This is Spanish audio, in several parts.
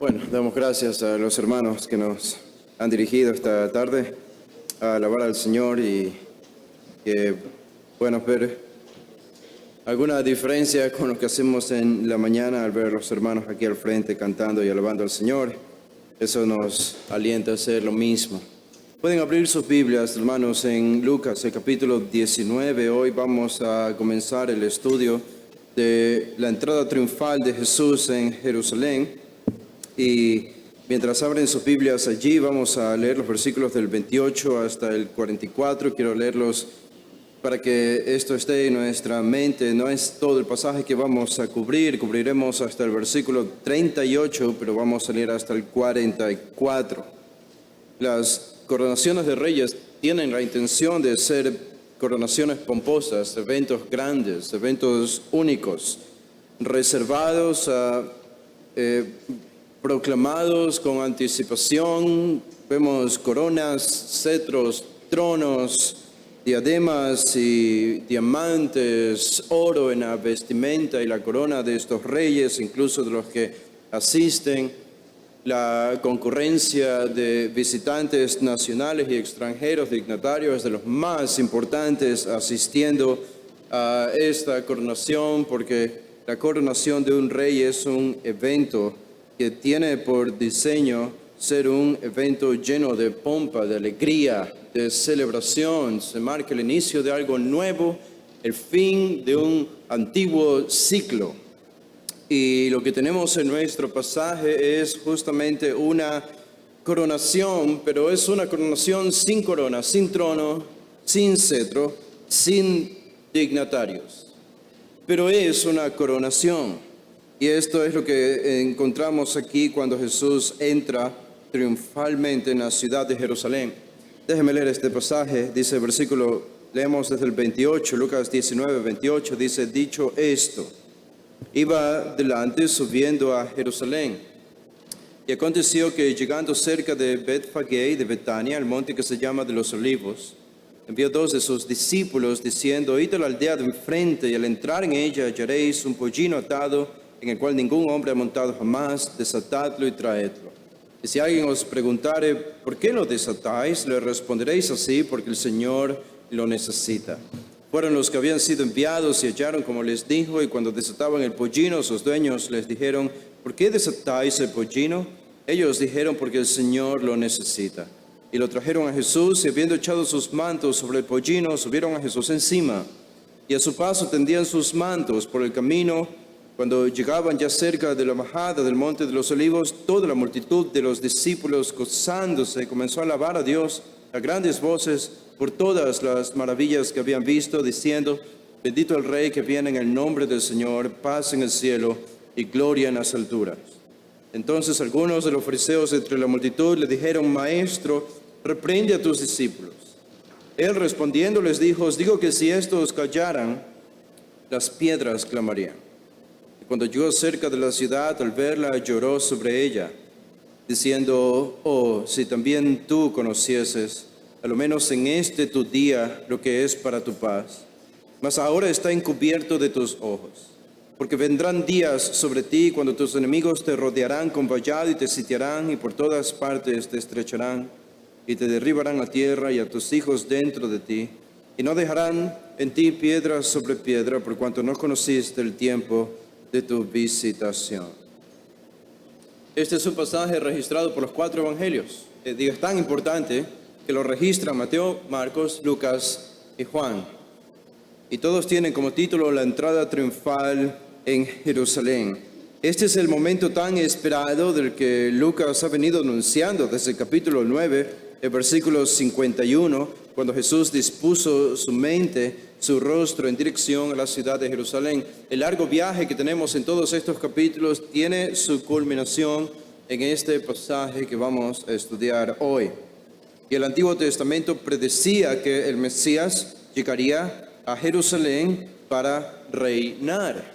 Bueno, damos gracias a los hermanos que nos han dirigido esta tarde a alabar al Señor y que, bueno, ver alguna diferencia con lo que hacemos en la mañana al ver a los hermanos aquí al frente cantando y alabando al Señor. Eso nos alienta a hacer lo mismo. Pueden abrir sus Biblias, hermanos, en Lucas, el capítulo 19. Hoy vamos a comenzar el estudio de la entrada triunfal de Jesús en Jerusalén. Y mientras abren sus Biblias allí, vamos a leer los versículos del 28 hasta el 44. Quiero leerlos para que esto esté en nuestra mente. No es todo el pasaje que vamos a cubrir. Cubriremos hasta el versículo 38, pero vamos a leer hasta el 44. Las coronaciones de reyes tienen la intención de ser coronaciones pomposas, eventos grandes, eventos únicos, reservados a... proclamados con anticipación. Vemos coronas, cetros, tronos, diademas y diamantes, oro en la vestimenta y la corona de estos reyes, incluso de los que asisten, la concurrencia de visitantes nacionales y extranjeros, dignatarios de los más importantes asistiendo a esta coronación, porque la coronación de un rey es un evento que tiene por diseño ser un evento lleno de pompa, de alegría, de celebración. Se marca el inicio de algo nuevo, el fin de un antiguo ciclo. Y lo que tenemos en nuestro pasaje es justamente una coronación, pero es una coronación sin corona, sin trono, sin cetro, sin dignatarios. Pero es una coronación. Y esto es lo que encontramos aquí cuando Jesús entra triunfalmente en la ciudad de Jerusalén. Déjenme leer este pasaje. Dice el versículo, leemos desde el 28, Lucas 19, 28, dice: dicho esto, iba delante subiendo a Jerusalén. Y aconteció que llegando cerca de Betfagé y de Betania, el monte que se llama de los Olivos, envió dos de sus discípulos diciendo: id a la aldea de enfrente, y al entrar en ella hallaréis un pollino atado, en el cual ningún hombre ha montado jamás, desatadlo y traedlo. Y si alguien os preguntare, ¿por qué lo desatáis?, le responderéis así: porque el Señor lo necesita. Fueron los que habían sido enviados y hallaron como les dijo, y cuando desataban el pollino, sus dueños les dijeron: ¿por qué desatáis el pollino? Ellos dijeron: porque el Señor lo necesita. Y lo trajeron a Jesús, y habiendo echado sus mantos sobre el pollino, subieron a Jesús encima. Y a su paso tendían sus mantos por el camino. Cuando llegaban ya cerca de la bajada del monte de los Olivos, toda la multitud de los discípulos, gozándose, comenzó a alabar a Dios a grandes voces por todas las maravillas que habían visto, diciendo: bendito el Rey que viene en el nombre del Señor, paz en el cielo y gloria en las alturas. Entonces algunos de los fariseos entre la multitud le dijeron: Maestro, reprende a tus discípulos. Él respondiendo les dijo: os digo que si estos callaran, las piedras clamarían. Cuando llegó cerca de la ciudad, al verla, lloró sobre ella, diciendo: oh, si también tú conocieses, a lo menos en este tu día, lo que es para tu paz. Mas ahora está encubierto de tus ojos. Porque vendrán días sobre ti cuando tus enemigos te rodearán con vallado y te sitiarán, y por todas partes te estrecharán, y te derribarán a tierra y a tus hijos dentro de ti, y no dejarán en ti piedra sobre piedra, por cuanto no conociste el tiempo de tu visitación. Este es un pasaje registrado por los 4 evangelios. Es tan importante que lo registran Mateo, Marcos, Lucas y Juan. Y todos tienen como título la entrada triunfal en Jerusalén. Este es el momento tan esperado del que Lucas ha venido anunciando desde el capítulo 9, el versículo 51, cuando Jesús dispuso su mente, su rostro en dirección a la ciudad de Jerusalén. El largo viaje que tenemos en todos estos capítulos tiene su culminación en este pasaje que vamos a estudiar hoy. Y el Antiguo Testamento predecía que el Mesías llegaría a Jerusalén para reinar.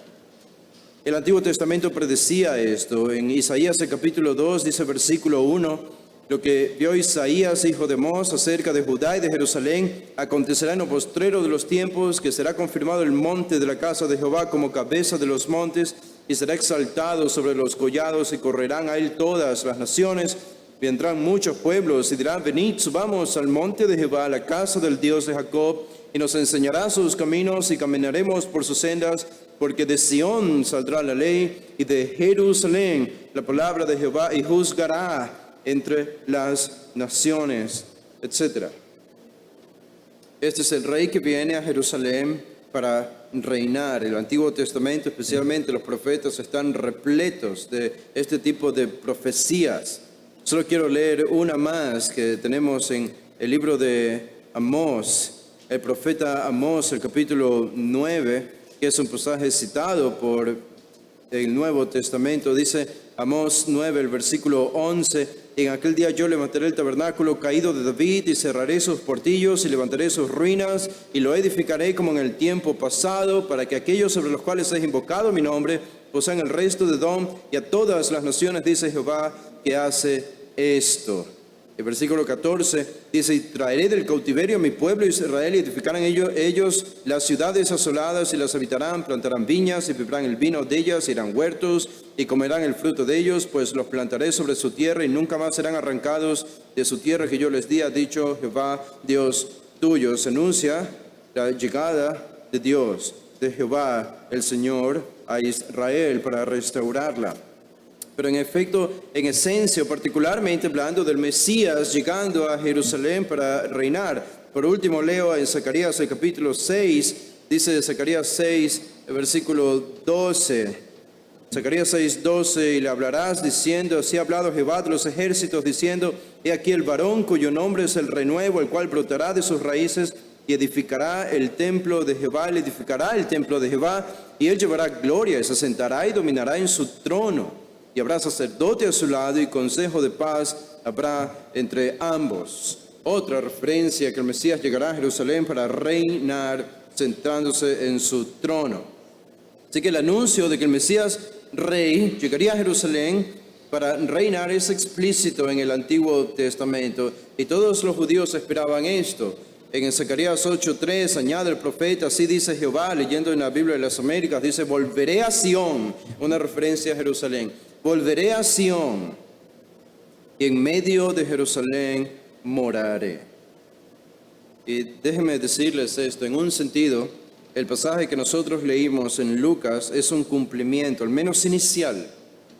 El Antiguo Testamento predecía esto. En Isaías el capítulo 2 dice versículo 1: lo que vio Isaías, hijo de Amós, acerca de Judá y de Jerusalén, acontecerá en lo postrero de los tiempos, que será confirmado el monte de la casa de Jehová como cabeza de los montes, y será exaltado sobre los collados y correrán a él todas las naciones. Vendrán muchos pueblos y dirán, venid, subamos al monte de Jehová, a la casa del Dios de Jacob, y nos enseñará sus caminos y caminaremos por sus sendas, porque de Sión saldrá la ley y de Jerusalén la palabra de Jehová, y juzgará entre las naciones, etc. Este es el rey que viene a Jerusalén para reinar. El Antiguo Testamento, especialmente los profetas, están repletos de este tipo de profecías. Solo quiero leer una más que tenemos en el libro de Amós, el profeta Amós, el capítulo 9, que es un pasaje citado por el Nuevo Testamento. Dice Amós 9, el versículo 11, en aquel día yo levantaré el tabernáculo caído de David y cerraré sus portillos y levantaré sus ruinas y lo edificaré como en el tiempo pasado, para que aquellos sobre los cuales es invocado mi nombre posean el resto de Edom, y a todas las naciones, dice Jehová, que hace esto. El versículo 14 dice, y traeré del cautiverio a mi pueblo Israel, y edificarán ellos las ciudades asoladas y las habitarán, plantarán viñas y beberán el vino de ellas, irán huertos y comerán el fruto de ellos, pues los plantaré sobre su tierra y nunca más serán arrancados de su tierra que yo les di, ha dicho Jehová, Dios tuyo. Se anuncia la llegada de Dios, de Jehová, el Señor, a Israel para restaurarla. Pero en efecto, en esencia, particularmente hablando del Mesías llegando a Jerusalén para reinar. Por último, leo en Zacarías el capítulo 6, dice Zacarías 6, el versículo 12. Zacarías 6, 12, y le hablarás diciendo, así ha hablado Jehová de los ejércitos, diciendo, he aquí el varón cuyo nombre es el renuevo, el cual brotará de sus raíces y edificará el templo de Jehová, él edificará el templo de Jehová, y él llevará gloria, y se sentará y dominará en su trono. Y habrá sacerdote a su lado y consejo de paz habrá entre ambos. Otra referencia que el Mesías llegará a Jerusalén para reinar sentándose en su trono. Así que el anuncio de que el Mesías rey llegaría a Jerusalén para reinar es explícito en el Antiguo Testamento y todos los judíos esperaban esto. En Zacarías 8:3 añade el profeta, así dice Jehová, leyendo en la Biblia de las Américas, dice, volveré a Sión, una referencia a Jerusalén. Volveré a Sión y en medio de Jerusalén moraré. Y déjenme decirles esto, en un sentido, el pasaje que nosotros leímos en Lucas es un cumplimiento, al menos inicial,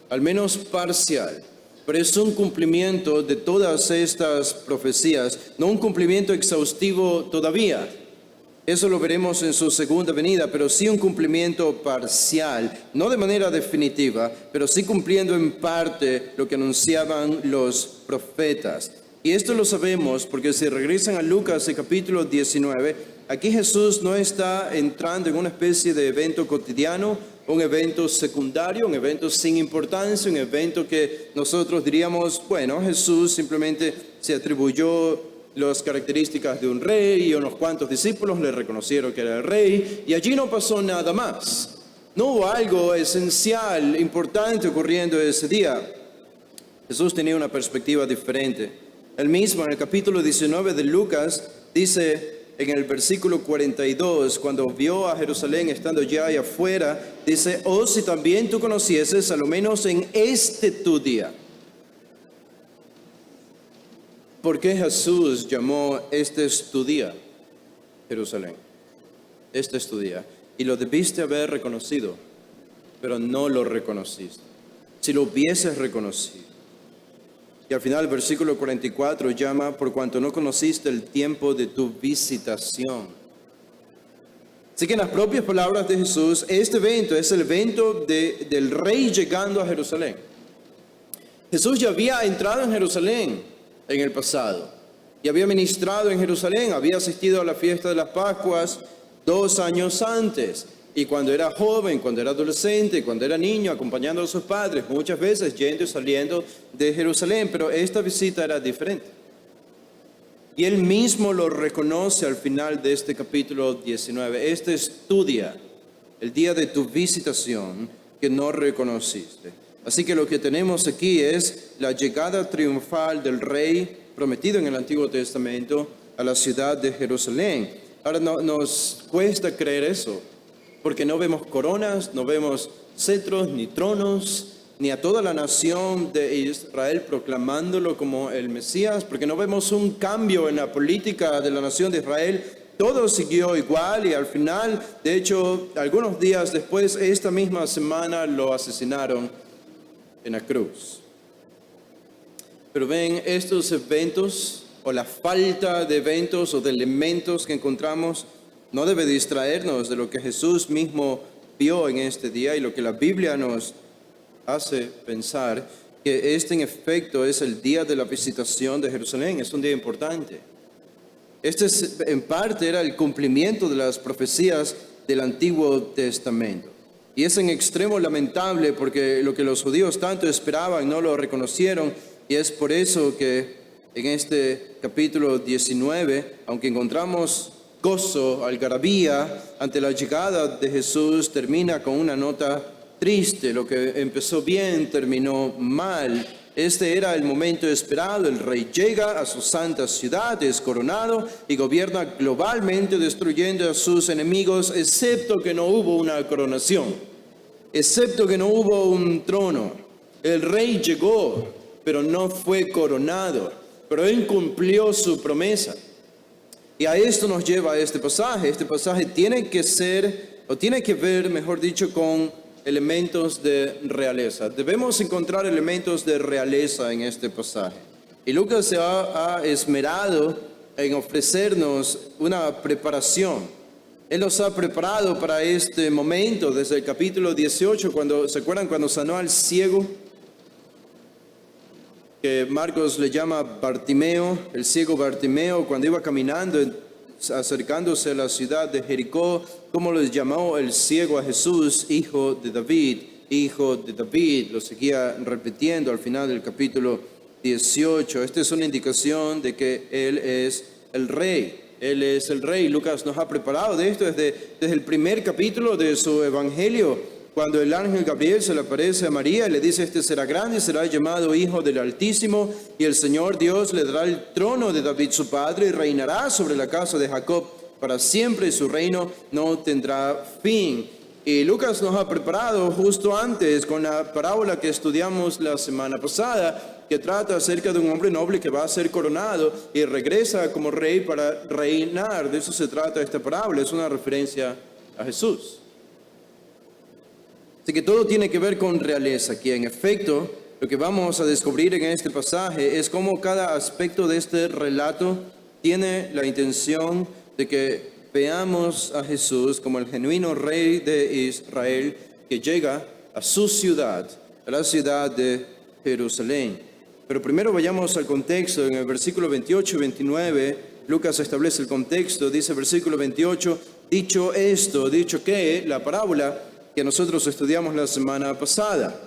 al menos parcial, pero es un cumplimiento de todas estas profecías, no un cumplimiento exhaustivo todavía. Eso lo veremos en su segunda venida, pero sí un cumplimiento parcial, no de manera definitiva, pero sí cumpliendo en parte lo que anunciaban los profetas. Y esto lo sabemos porque si regresan a Lucas, el capítulo 19, aquí Jesús no está entrando en una especie de evento cotidiano, un evento secundario, un evento sin importancia, un evento que nosotros diríamos, bueno, Jesús simplemente se atribuyó las características de un rey y unos cuantos discípulos le reconocieron que era el rey y allí no pasó nada más. No hubo algo esencial, importante ocurriendo ese día. Jesús tenía una perspectiva diferente. Él mismo en el capítulo 19 de Lucas dice en el versículo 42, cuando vio a Jerusalén estando ya allá afuera, dice, oh, si también tú conocieses, a lo menos en este tu día. ¿Por qué Jesús llamó este es tu día, Jerusalén? Este es tu día. Y lo debiste haber reconocido, pero no lo reconociste. Si lo hubieses reconocido. Y al final el versículo 44 llama, por cuanto no conociste el tiempo de tu visitación. Así que en las propias palabras de Jesús, este evento es el evento del rey llegando a Jerusalén. Jesús ya había entrado en Jerusalén en el pasado y había ministrado en Jerusalén, había asistido a la fiesta de las Pascuas 2 años antes. Y cuando era joven, cuando era adolescente, cuando era niño, acompañando a sus padres, muchas veces yendo y saliendo de Jerusalén, pero esta visita era diferente. Y él mismo lo reconoce al final de este capítulo 19. Este es tu día, el día de tu visitación que no reconociste. Así que lo que tenemos aquí es la llegada triunfal del rey prometido en el Antiguo Testamento a la ciudad de Jerusalén. Ahora nos cuesta creer eso, porque no vemos coronas, no vemos cetros, ni tronos, ni a toda la nación de Israel proclamándolo como el Mesías, porque no vemos un cambio en la política de la nación de Israel. Todo siguió igual y al final, de hecho, algunos días después, esta misma semana lo asesinaron en la cruz. Pero ven, estos eventos o la falta de eventos o de elementos que encontramos no debe distraernos de lo que Jesús mismo vio en este día y lo que la Biblia nos hace pensar, que este en efecto es el día de la visitación de Jerusalén. Es un día importante. Este en parte era el cumplimiento de las profecías del Antiguo Testamento. Y es en extremo lamentable porque lo que los judíos tanto esperaban no lo reconocieron, y es por eso que en este capítulo 19, aunque encontramos gozo, algarabía ante la llegada de Jesús, termina con una nota triste. Lo que empezó bien terminó mal. Este era el momento esperado. El rey llega a su santa ciudad, es coronado y gobierna globalmente, destruyendo a sus enemigos, excepto que no hubo una coronación, excepto que no hubo un trono. El rey llegó, pero no fue coronado, pero él cumplió su promesa. Y a esto nos lleva este pasaje. Este pasaje tiene que ver, mejor dicho, con elementos de realeza. Debemos encontrar elementos de realeza en este pasaje. Y Lucas se ha esmerado en ofrecernos una preparación. Él nos ha preparado para este momento desde el capítulo 18, ¿se acuerdan cuando sanó al ciego? Que Marcos le llama Bartimeo, el ciego Bartimeo, cuando iba caminando, acercándose a la ciudad de Jericó, como les llamó el ciego a Jesús, hijo de David, hijo de David. Lo seguía repitiendo al final del capítulo 18. Esta es una indicación de que Él es el Rey. Él es el Rey. Lucas nos ha preparado de esto desde el primer capítulo de su Evangelio. Cuando el ángel Gabriel se le aparece a María y le dice: este será grande y será llamado Hijo del Altísimo, y el Señor Dios le dará el trono de David su padre, y reinará sobre la casa de Jacob para siempre, y su reino no tendrá fin. Y Lucas nos ha preparado justo antes con la parábola que estudiamos la semana pasada, que trata acerca de un hombre noble que va a ser coronado y regresa como rey para reinar. De eso se trata esta parábola, es una referencia a Jesús. Así que todo tiene que ver con realeza aquí. En efecto, lo que vamos a descubrir en este pasaje es cómo cada aspecto de este relato tiene la intención de que veamos a Jesús como el genuino Rey de Israel que llega a su ciudad, a la ciudad de Jerusalén. Pero primero vayamos al contexto. En el versículo 28 y 29, Lucas establece el contexto. Dice el versículo 28, dicho que la parábola que nosotros estudiamos la semana pasada,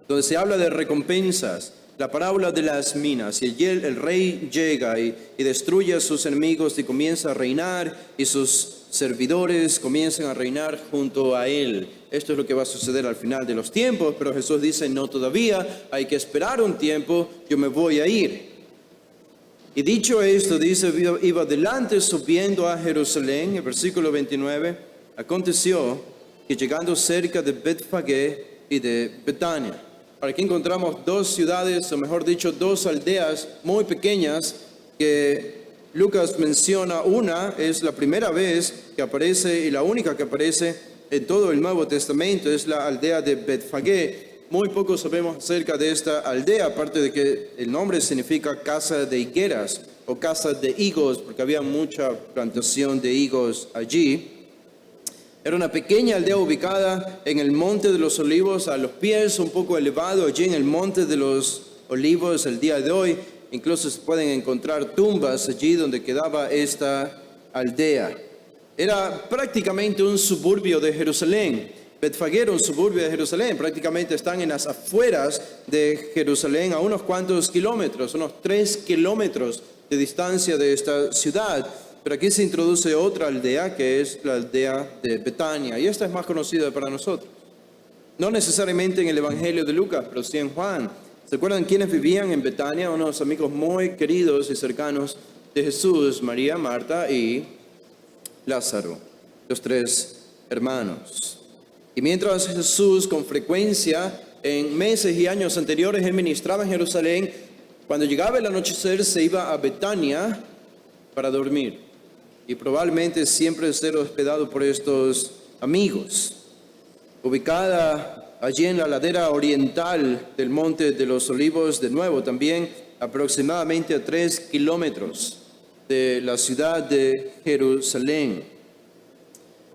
donde se habla de recompensas, la parábola de las minas, y el rey llega y destruye a sus enemigos y comienza a reinar, y sus servidores comienzan a reinar junto a él. Esto es lo que va a suceder al final de los tiempos, pero Jesús dice: no todavía, hay que esperar un tiempo, yo me voy a ir. Y dicho esto, dice, iba adelante subiendo a Jerusalén. El versículo 29, aconteció que llegando cerca de Betfagé y de Betania. Aquí encontramos dos ciudades, o mejor dicho, dos aldeas muy pequeñas que Lucas menciona. Una es la primera vez que aparece y la única que aparece en todo el Nuevo Testamento, es la aldea de Betfagé. Muy poco sabemos acerca de esta aldea, aparte de que el nombre significa casa de higueras o casa de higos, porque había mucha plantación de higos allí. Era una pequeña aldea ubicada en el Monte de los Olivos, a los pies un poco elevado, allí en el Monte de los Olivos. El día de hoy incluso se pueden encontrar tumbas allí donde quedaba esta aldea. Era prácticamente un suburbio de Jerusalén. Betfagé era un suburbio de Jerusalén, prácticamente están en las afueras de Jerusalén, a unos cuantos kilómetros, unos 3 kilómetros de distancia de esta ciudad. Pero aquí se introduce otra aldea, que es la aldea de Betania, y esta es más conocida para nosotros. No necesariamente en el Evangelio de Lucas, pero sí en Juan. ¿Se acuerdan quiénes vivían en Betania? Unos amigos muy queridos y cercanos de Jesús: María, Marta y Lázaro, los 3 hermanos. Y mientras Jesús con frecuencia en meses y años anteriores él ministraba en Jerusalén, cuando llegaba el anochecer se iba a Betania para dormir y probablemente siempre ser hospedado por estos amigos. Ubicada allí en la ladera oriental del Monte de los Olivos, de nuevo también aproximadamente a 3 kilómetros de la ciudad de Jerusalén.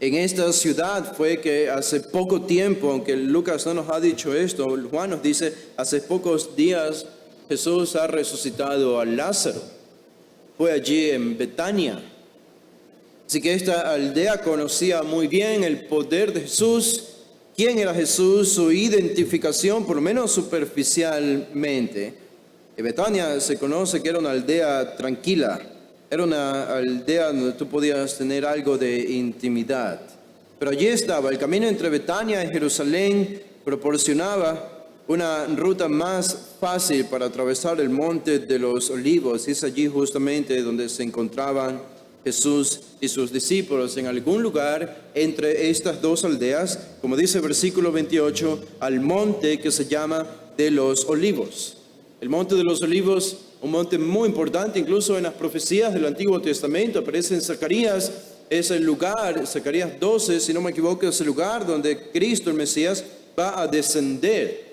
En esta ciudad fue que hace poco tiempo, aunque Lucas no nos ha dicho esto, Juan nos dice, hace pocos días Jesús ha resucitado a Lázaro. Fue allí en Betania. Así que esta aldea conocía muy bien el poder de Jesús, quién era Jesús, su identificación, por lo menos superficialmente. En Betania se conoce que era una aldea tranquila, era una aldea donde tú podías tener algo de intimidad. Pero allí estaba, el camino entre Betania y Jerusalén proporcionaba una ruta más fácil para atravesar el Monte de los Olivos. Y es allí justamente donde se encontraban Jesús y sus discípulos, en algún lugar entre estas dos aldeas, como dice el versículo 28, al monte que se llama de los Olivos. El Monte de los Olivos, un monte muy importante, incluso en las profecías del Antiguo Testamento, aparece en Zacarías, es el lugar, Zacarías 12, si no me equivoco, es el lugar donde Cristo, el Mesías, va a descender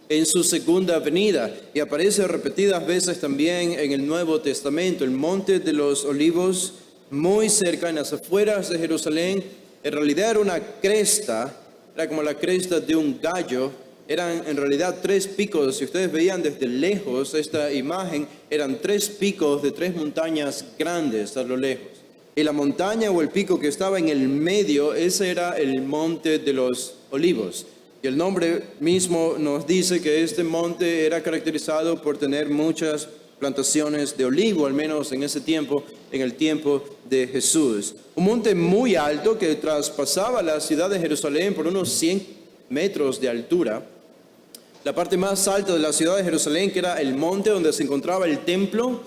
en su segunda venida, y aparece repetidas veces también en el Nuevo Testamento. El Monte de los Olivos, muy cerca, en las afueras de Jerusalén, en realidad era una cresta, era como la cresta de un gallo. Eran en realidad 3 picos. Si ustedes veían desde lejos esta imagen, eran 3 picos de 3 montañas grandes a lo lejos. Y la montaña o el pico que estaba en el medio, ese era el Monte de los Olivos. Y el nombre mismo nos dice que este monte era caracterizado por tener muchas plantaciones de olivo, al menos en ese tiempo, en el tiempo de Jesús. Un monte muy alto que traspasaba la ciudad de Jerusalén por unos 100 metros de altura. La parte más alta de la ciudad de Jerusalén, que era el monte donde se encontraba el templo,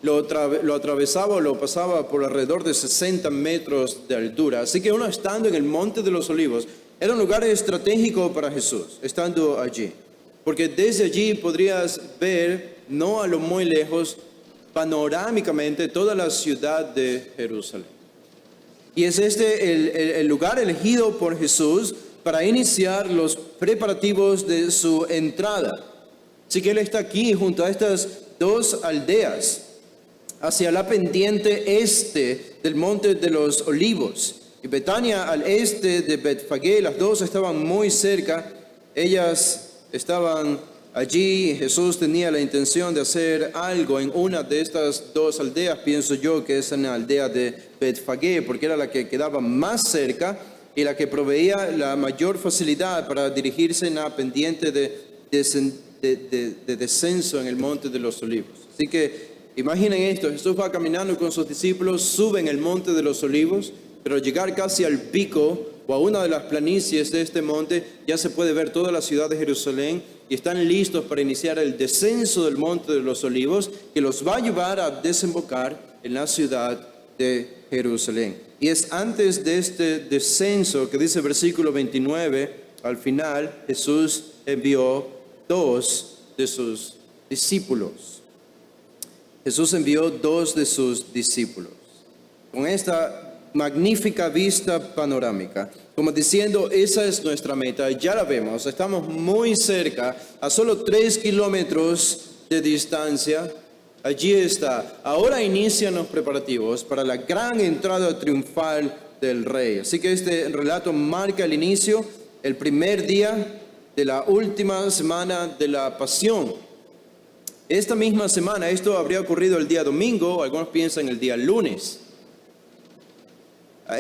lo atravesaba o lo pasaba por alrededor de 60 metros de altura. Así que uno estando en el Monte de los Olivos, era un lugar estratégico para Jesús, estando allí. Porque desde allí podrías ver, no a lo muy lejos, panorámicamente toda la ciudad de Jerusalén. Y es este el lugar elegido por Jesús para iniciar los preparativos de su entrada. Así que Él está aquí junto a estas 2 aldeas, hacia la pendiente este del Monte de los Olivos. Y Betania al este de Betfagé, las dos estaban muy cerca. Ellas estaban allí. Jesús tenía la intención de hacer algo en una de estas 2 aldeas, pienso yo que es en la aldea de Betfagé, porque era la que quedaba más cerca y la que proveía la mayor facilidad para dirigirse en la pendiente de descenso en el Monte de los Olivos. Así que imaginen esto, Jesús va caminando con sus discípulos, suben el Monte de los Olivos, pero al llegar casi al pico o a una de las planicies de este monte, ya se puede ver toda la ciudad de Jerusalén y están listos para iniciar el descenso del Monte de los Olivos, que los va a llevar a desembocar en la ciudad de Jerusalén. Y es antes de este descenso que dice el versículo 29, al final Jesús envió 2 de sus discípulos. Jesús envió 2 de sus discípulos. Con esta magnífica vista panorámica, como diciendo, esa es nuestra meta, ya la vemos, estamos muy cerca, a solo 3 kilómetros de distancia, allí está. Ahora inician los preparativos para la gran entrada triunfal del Rey. Así que este relato marca el inicio, el primer día de la última semana de la Pasión. Esta misma semana, esto habría ocurrido el día domingo, algunos piensan el día lunes.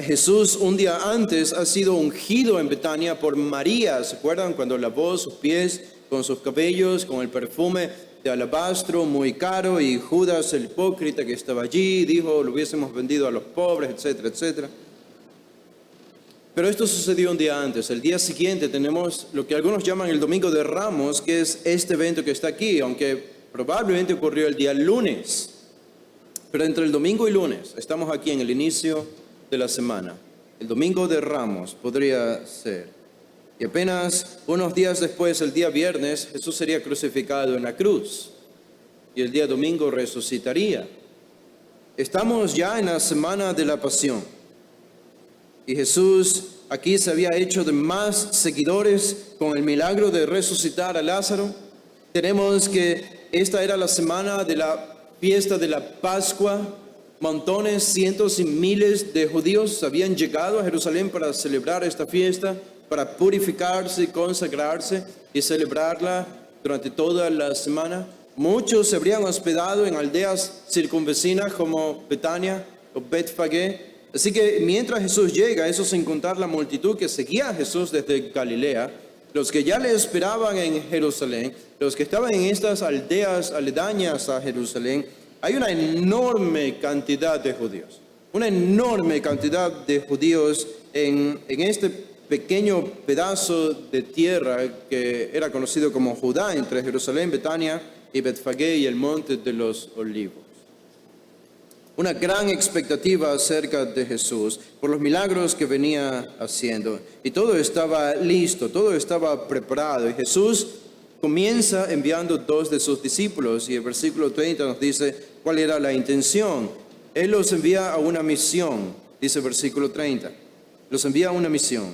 Jesús un día antes ha sido ungido en Betania por María. ¿Se acuerdan cuando lavó sus pies con sus cabellos, con el perfume de alabastro muy caro? Y Judas el hipócrita que estaba allí dijo, lo hubiésemos vendido a los pobres, etcétera, etcétera. Pero esto sucedió un día antes. El día siguiente tenemos lo que algunos llaman el Domingo de Ramos, que es este evento que está aquí, aunque probablemente ocurrió el día lunes. Pero entre el domingo y lunes estamos aquí en el inicio de la semana. El domingo de Ramos podría ser. Y apenas unos días después, el día viernes, Jesús sería crucificado en la cruz. Y el día domingo resucitaría. Estamos ya en la semana de la pasión. Y Jesús aquí se había hecho de más seguidores con el milagro de resucitar a Lázaro. Tenemos que esta era la semana de la fiesta de la Pascua. Montones, cientos y miles de judíos habían llegado a Jerusalén para celebrar esta fiesta, para purificarse, consagrarse y celebrarla durante toda la semana. Muchos se habrían hospedado en aldeas circunvecinas como Betania o Betfagé. Así que mientras Jesús llega, eso sin contar la multitud que seguía a Jesús desde Galilea, los que ya le esperaban en Jerusalén, los que estaban en estas aldeas aledañas a Jerusalén, hay una enorme cantidad de judíos. Una enorme cantidad de judíos en este pequeño pedazo de tierra que era conocido como Judá, entre Jerusalén, Betania y Betfagé y el monte de los olivos. Una gran expectativa acerca de Jesús por los milagros que venía haciendo. Y todo estaba listo, todo estaba preparado. Y Jesús comienza enviando 2 de sus discípulos. Y el versículo 30 nos dice cuál era la intención. Él los envía a una misión, dice el versículo 30. Los envía a una misión.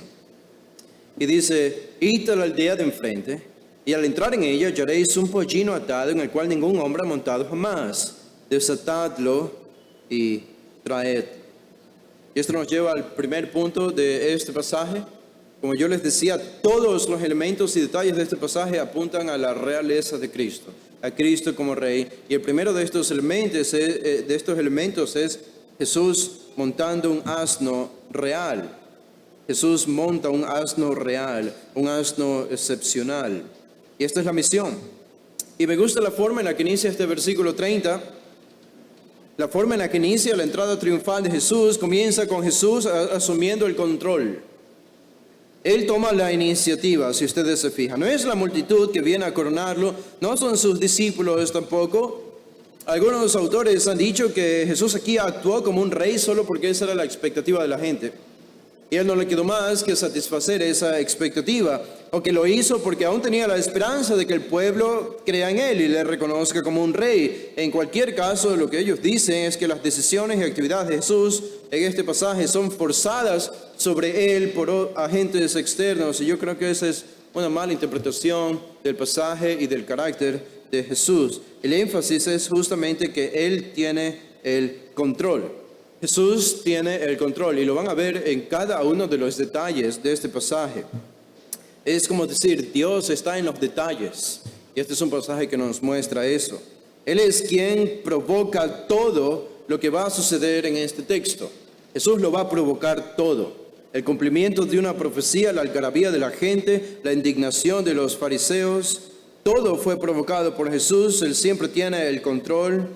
Y dice, id a la aldea de enfrente, y al entrar en ella hallaréis un pollino atado en el cual ningún hombre ha montado jamás. Desatadlo y traed. Y esto nos lleva al primer punto de este pasaje. Como yo les decía, todos los elementos y detalles de este pasaje apuntan a la realeza de Cristo, a Cristo como Rey. Y el primero de estos elementos es Jesús montando un asno real. Jesús monta un asno real, un asno excepcional. Y esta es la misión. Y me gusta la forma en la que inicia este versículo 30. La forma en la que inicia la entrada triunfal de Jesús comienza con Jesús asumiendo el control. Él toma la iniciativa, si ustedes se fijan. No es la multitud que viene a coronarlo, no son sus discípulos tampoco. Algunos autores han dicho que Jesús aquí actuó como un rey solo porque esa era la expectativa de la gente. Y a él no le quedó más que satisfacer esa expectativa, o que lo hizo porque aún tenía la esperanza de que el pueblo crea en él y le reconozca como un rey. En cualquier caso, lo que ellos dicen es que las decisiones y actividades de Jesús en este pasaje son forzadas sobre él por agentes externos, y yo creo que esa es una mala interpretación del pasaje y del carácter de Jesús. El énfasis es justamente que él tiene el control. Jesús tiene el control y lo van a ver en cada uno de los detalles de este pasaje. Es como decir, Dios está en los detalles. Y este es un pasaje que nos muestra eso. Él es quien provoca todo lo que va a suceder en este texto. Jesús lo va a provocar todo. El cumplimiento de una profecía, la algarabía de la gente, la indignación de los fariseos, todo fue provocado por Jesús. Él siempre tiene el control.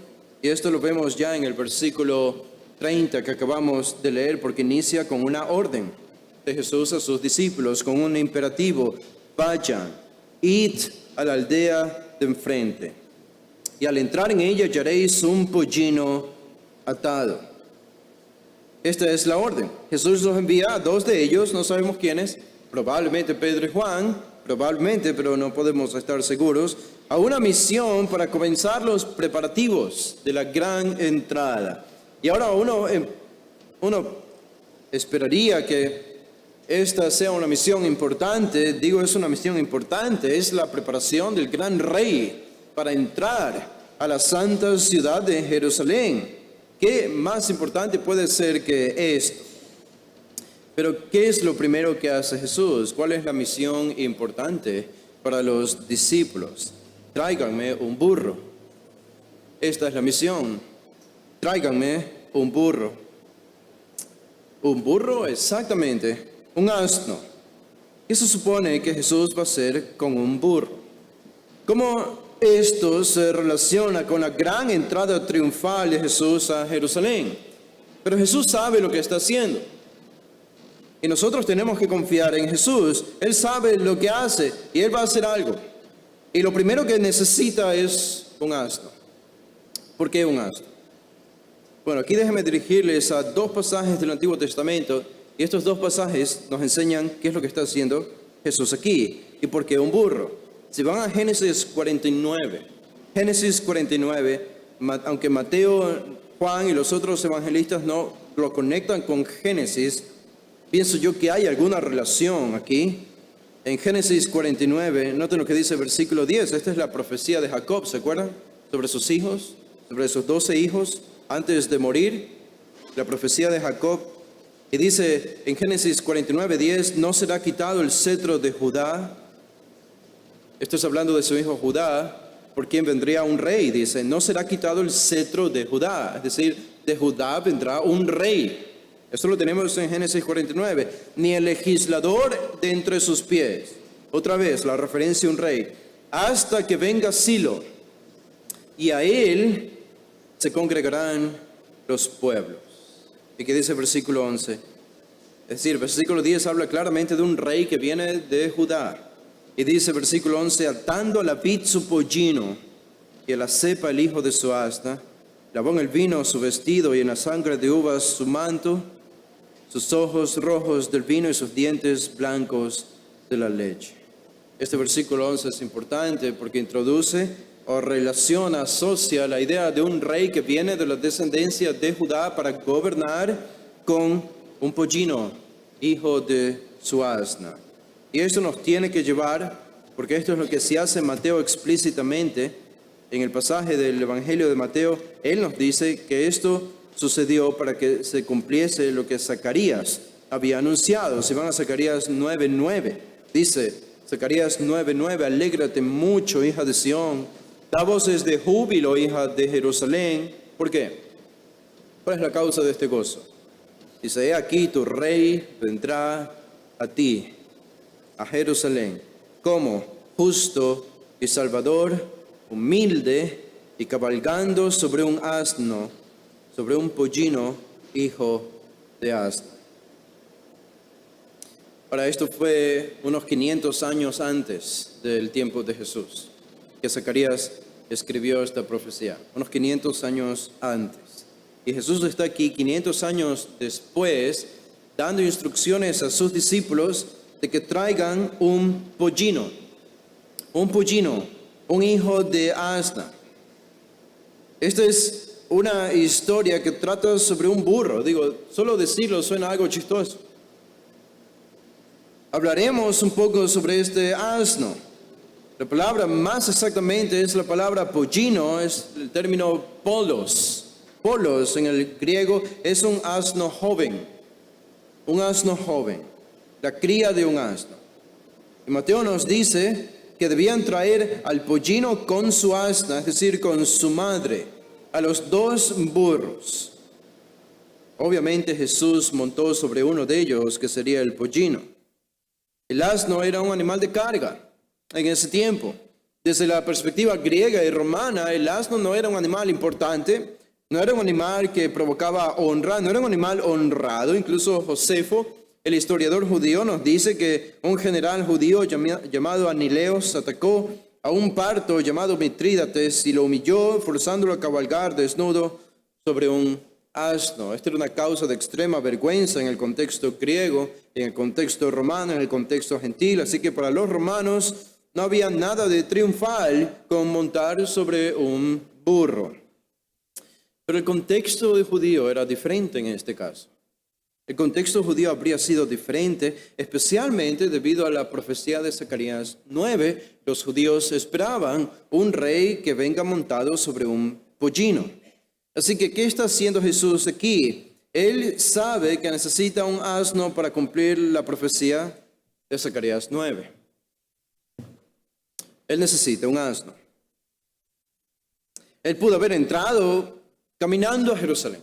Y esto lo vemos ya en el versículo 30 que acabamos de leer, porque inicia con una orden de Jesús a sus discípulos, con un imperativo: vayan, id a la aldea de enfrente, y al entrar en ella hallaréis un pollino atado. Esta es la orden. Jesús los envía a 2 de ellos, no sabemos quiénes, probablemente Pedro y Juan, probablemente, pero no podemos estar seguros, a una misión para comenzar los preparativos de la gran entrada. Y ahora uno esperaría que esta sea una misión importante. Digo, es una misión importante, es la preparación del gran rey para entrar a la santa ciudad de Jerusalén. ¿Qué más importante puede ser que esto? Pero ¿qué es lo primero que hace Jesús? ¿Cuál es la misión importante para los discípulos? Tráiganme un burro. Esta es la misión. Tráiganme un burro. Un burro, exactamente, un asno. ¿Qué se supone que Jesús va a hacer con un burro? ¿Cómo esto se relaciona con la gran entrada triunfal de Jesús a Jerusalén? Pero Jesús sabe lo que está haciendo. Y nosotros tenemos que confiar en Jesús. Él sabe lo que hace y Él va a hacer algo. Y lo primero que necesita es un asno. ¿Por qué un asno? Bueno, aquí déjenme dirigirles a 2 pasajes del Antiguo Testamento Y estos dos pasajes nos enseñan qué es lo que está haciendo Jesús aquí y por qué un burro. Si van a Génesis 49, aunque Mateo, Juan y los otros evangelistas no lo conectan con Génesis, pienso yo que hay alguna relación aquí. En Génesis 49, noten lo que dice el versículo 10. Esta es la profecía de Jacob, ¿se acuerdan? Sobre sus hijos, sobre sus 12 hijos antes de morir. La profecía de Jacob. Y dice en Génesis 49, 10, no será quitado el cetro de Judá. Esto es hablando de su hijo Judá, por quien vendría un rey. Dice, no será quitado el cetro de Judá. Es decir, de Judá vendrá un rey. Esto lo tenemos en Génesis 49. Ni el legislador de entre sus pies. Otra vez, la referencia a un rey. Hasta que venga Silo. Y a él se congregarán los pueblos. ¿Y qué dice el versículo 11? Es decir, el versículo 10 habla claramente de un rey que viene de Judá. Y dice el versículo 11, atando a la vid su pollino y a la cepa el hijo de su asna, lavó en el vino su vestido y en la sangre de uvas su manto, sus ojos rojos del vino y sus dientes blancos de la leche. Este versículo 11 es importante porque introduce o relaciona, asocia la idea de un rey que viene de la descendencia de Judá para gobernar con un pollino, hijo de su asna. Y esto nos tiene que llevar, porque esto es lo que se hace en Mateo explícitamente, en el pasaje del Evangelio de Mateo, él nos dice que esto sucedió para que se cumpliese lo que Zacarías había anunciado. Si van a Zacarías 9:9, dice Zacarías 9:9, alégrate mucho, hija de Sión, da voces de júbilo, hija de Jerusalén. ¿Por qué? ¿Cuál es la causa de este gozo? Dice, he aquí tu rey vendrá a ti, a Jerusalén, como justo y salvador, humilde y cabalgando sobre un asno, sobre un pollino, hijo de asna. Para esto fue unos 500 años antes del tiempo de Jesús, que Zacarías escribió esta profecía, unos 500 años antes. Y Jesús está aquí 500 años después, dando instrucciones a sus discípulos de que traigan un pollino, un hijo de asna. Esta es una historia que trata sobre un burro. Digo, solo decirlo suena algo chistoso. Hablaremos un poco sobre este asno. La palabra más exactamente es la palabra pollino, es el término polos. Polos en el griego es un asno joven, la cría de un asno. Y Mateo nos dice que debían traer al pollino con su asna, es decir, con su madre, a los dos burros. Obviamente Jesús montó sobre uno de ellos, que sería el pollino. El asno era un animal de carga en ese tiempo. Desde la perspectiva griega y romana, el asno no era un animal importante, no era un animal que provocaba honra, no era un animal honrado. Incluso Josefo, el historiador judío, nos dice que un general judío llamado Anileos atacó a un parto llamado Mitrídates y lo humilló, forzándolo a cabalgar desnudo sobre un asno. Esta era una causa de extrema vergüenza en el contexto griego, en el contexto romano, en el contexto gentil. Así que para los romanos no había nada de triunfal con montar sobre un burro. Pero el contexto judío era diferente en este caso. El contexto judío habría sido diferente, especialmente debido a la profecía de Zacarías 9. Los judíos esperaban un rey que venga montado sobre un pollino. Así que, ¿qué está haciendo Jesús aquí? Él sabe que necesita un asno para cumplir la profecía de Zacarías 9. Él necesita un asno. Él pudo haber entrado caminando a Jerusalén.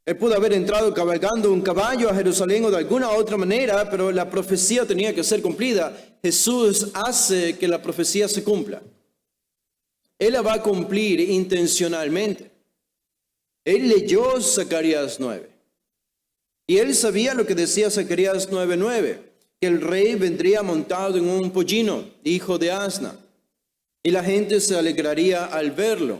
Él pudo haber entrado cabalgando un caballo a Jerusalén o de alguna otra manera, pero la profecía tenía que ser cumplida. Jesús hace que la profecía se cumpla. Él la va a cumplir intencionalmente. Él leyó Zacarías 9. Y él sabía lo que decía Zacarías 9:9, que el rey vendría montado en un pollino, hijo de asna. Y la gente se alegraría al verlo.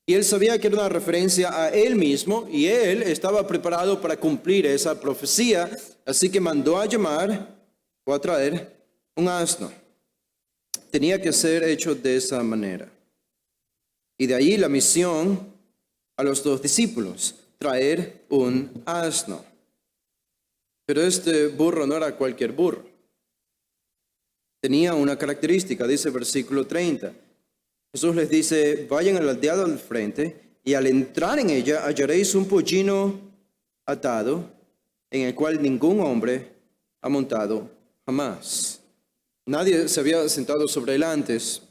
Y él sabía que era una referencia a él mismo y él estaba preparado para cumplir esa profecía. Así que mandó a llamar o a traer un asno. Tenía que ser hecho de esa manera. Y de ahí la misión a los 2 discípulos, traer un asno. Pero este burro no era cualquier burro. Tenía una característica, dice el versículo 30. Jesús les dice, vayan a la aldea del frente y al entrar en ella hallaréis un pollino atado en el cual ningún hombre ha montado jamás. Nadie se había sentado sobre él antes.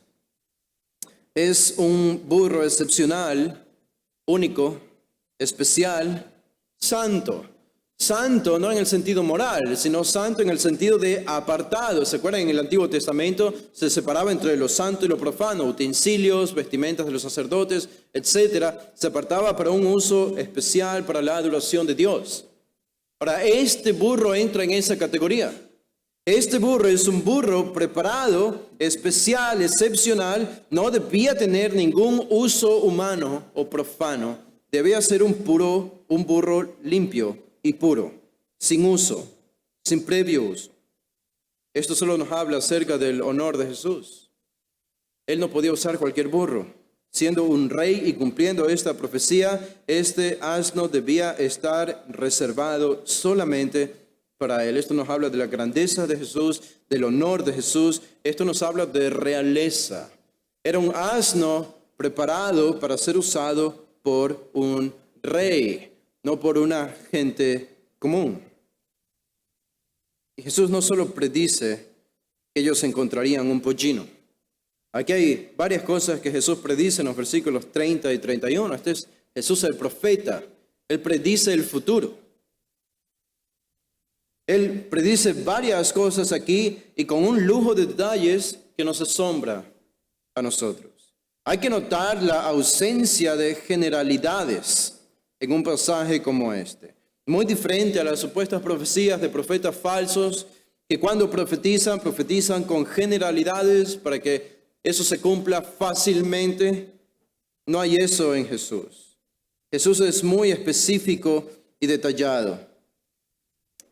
Es un burro excepcional, único, especial, santo. Santo no en el sentido moral, sino santo en el sentido de apartado. ¿Se acuerdan? En el Antiguo Testamento se separaba entre lo santo y lo profano, utensilios, vestimentas de los sacerdotes, etcétera. Se apartaba para un uso especial para la adoración de Dios. Ahora, este burro entra en esa categoría. Este burro es un burro preparado, especial, excepcional. No debía tener ningún uso humano o profano. Debía ser un burro limpio y puro, sin uso, sin previo uso. Esto solo nos habla acerca del honor de Jesús. Él no podía usar cualquier burro. Siendo un rey y cumpliendo esta profecía, este asno debía estar reservado solamente para él. Esto nos habla de la grandeza de Jesús, del honor de Jesús. Esto nos habla de realeza. Era un asno preparado para ser usado por un rey, no por una gente común. Y Jesús no solo predice que ellos encontrarían un pollino. Aquí hay varias cosas que Jesús predice en los versículos 30 y 31. Este es Jesús el profeta. Él predice el futuro. Él predice varias cosas aquí y con un lujo de detalles que nos asombra a nosotros. Hay que notar la ausencia de generalidades en un pasaje como este. Muy diferente a las supuestas profecías de profetas falsos que cuando profetizan con generalidades para que eso se cumpla fácilmente. No hay eso en Jesús. Jesús es muy específico y detallado.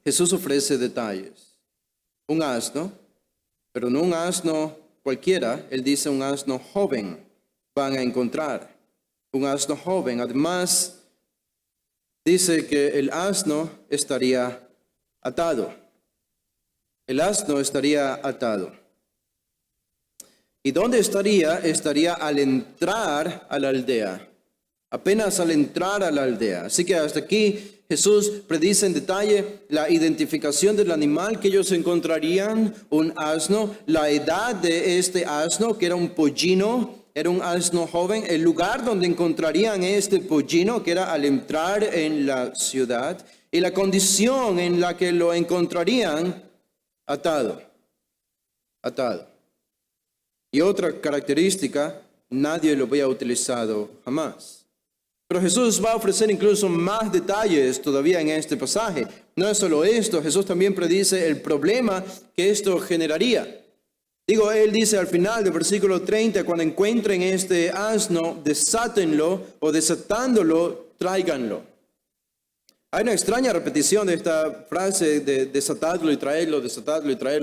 Jesús ofrece detalles. Un asno, pero no un asno cualquiera. Él dice un asno joven van a encontrar. Un asno joven. Además, dice que el asno estaría atado. El asno estaría atado. ¿Y dónde estaría? Estaría al entrar a la aldea. Apenas al entrar a la aldea. Así que hasta aquí Jesús predice en detalle la identificación del animal que ellos encontrarían, un asno, la edad de este asno, que era un pollino, era un asno joven, el lugar donde encontrarían este pollino, que era al entrar en la ciudad, y la condición en la que lo encontrarían atado. Y otra característica, nadie lo había utilizado jamás. Pero Jesús va a ofrecer incluso más detalles todavía en este pasaje. No es solo esto, Jesús también predice el problema que esto generaría. Él dice al final del versículo 30, cuando encuentren este asno, desátenlo o desatándolo, tráiganlo. Hay una extraña repetición de esta frase de desatadlo y traerlo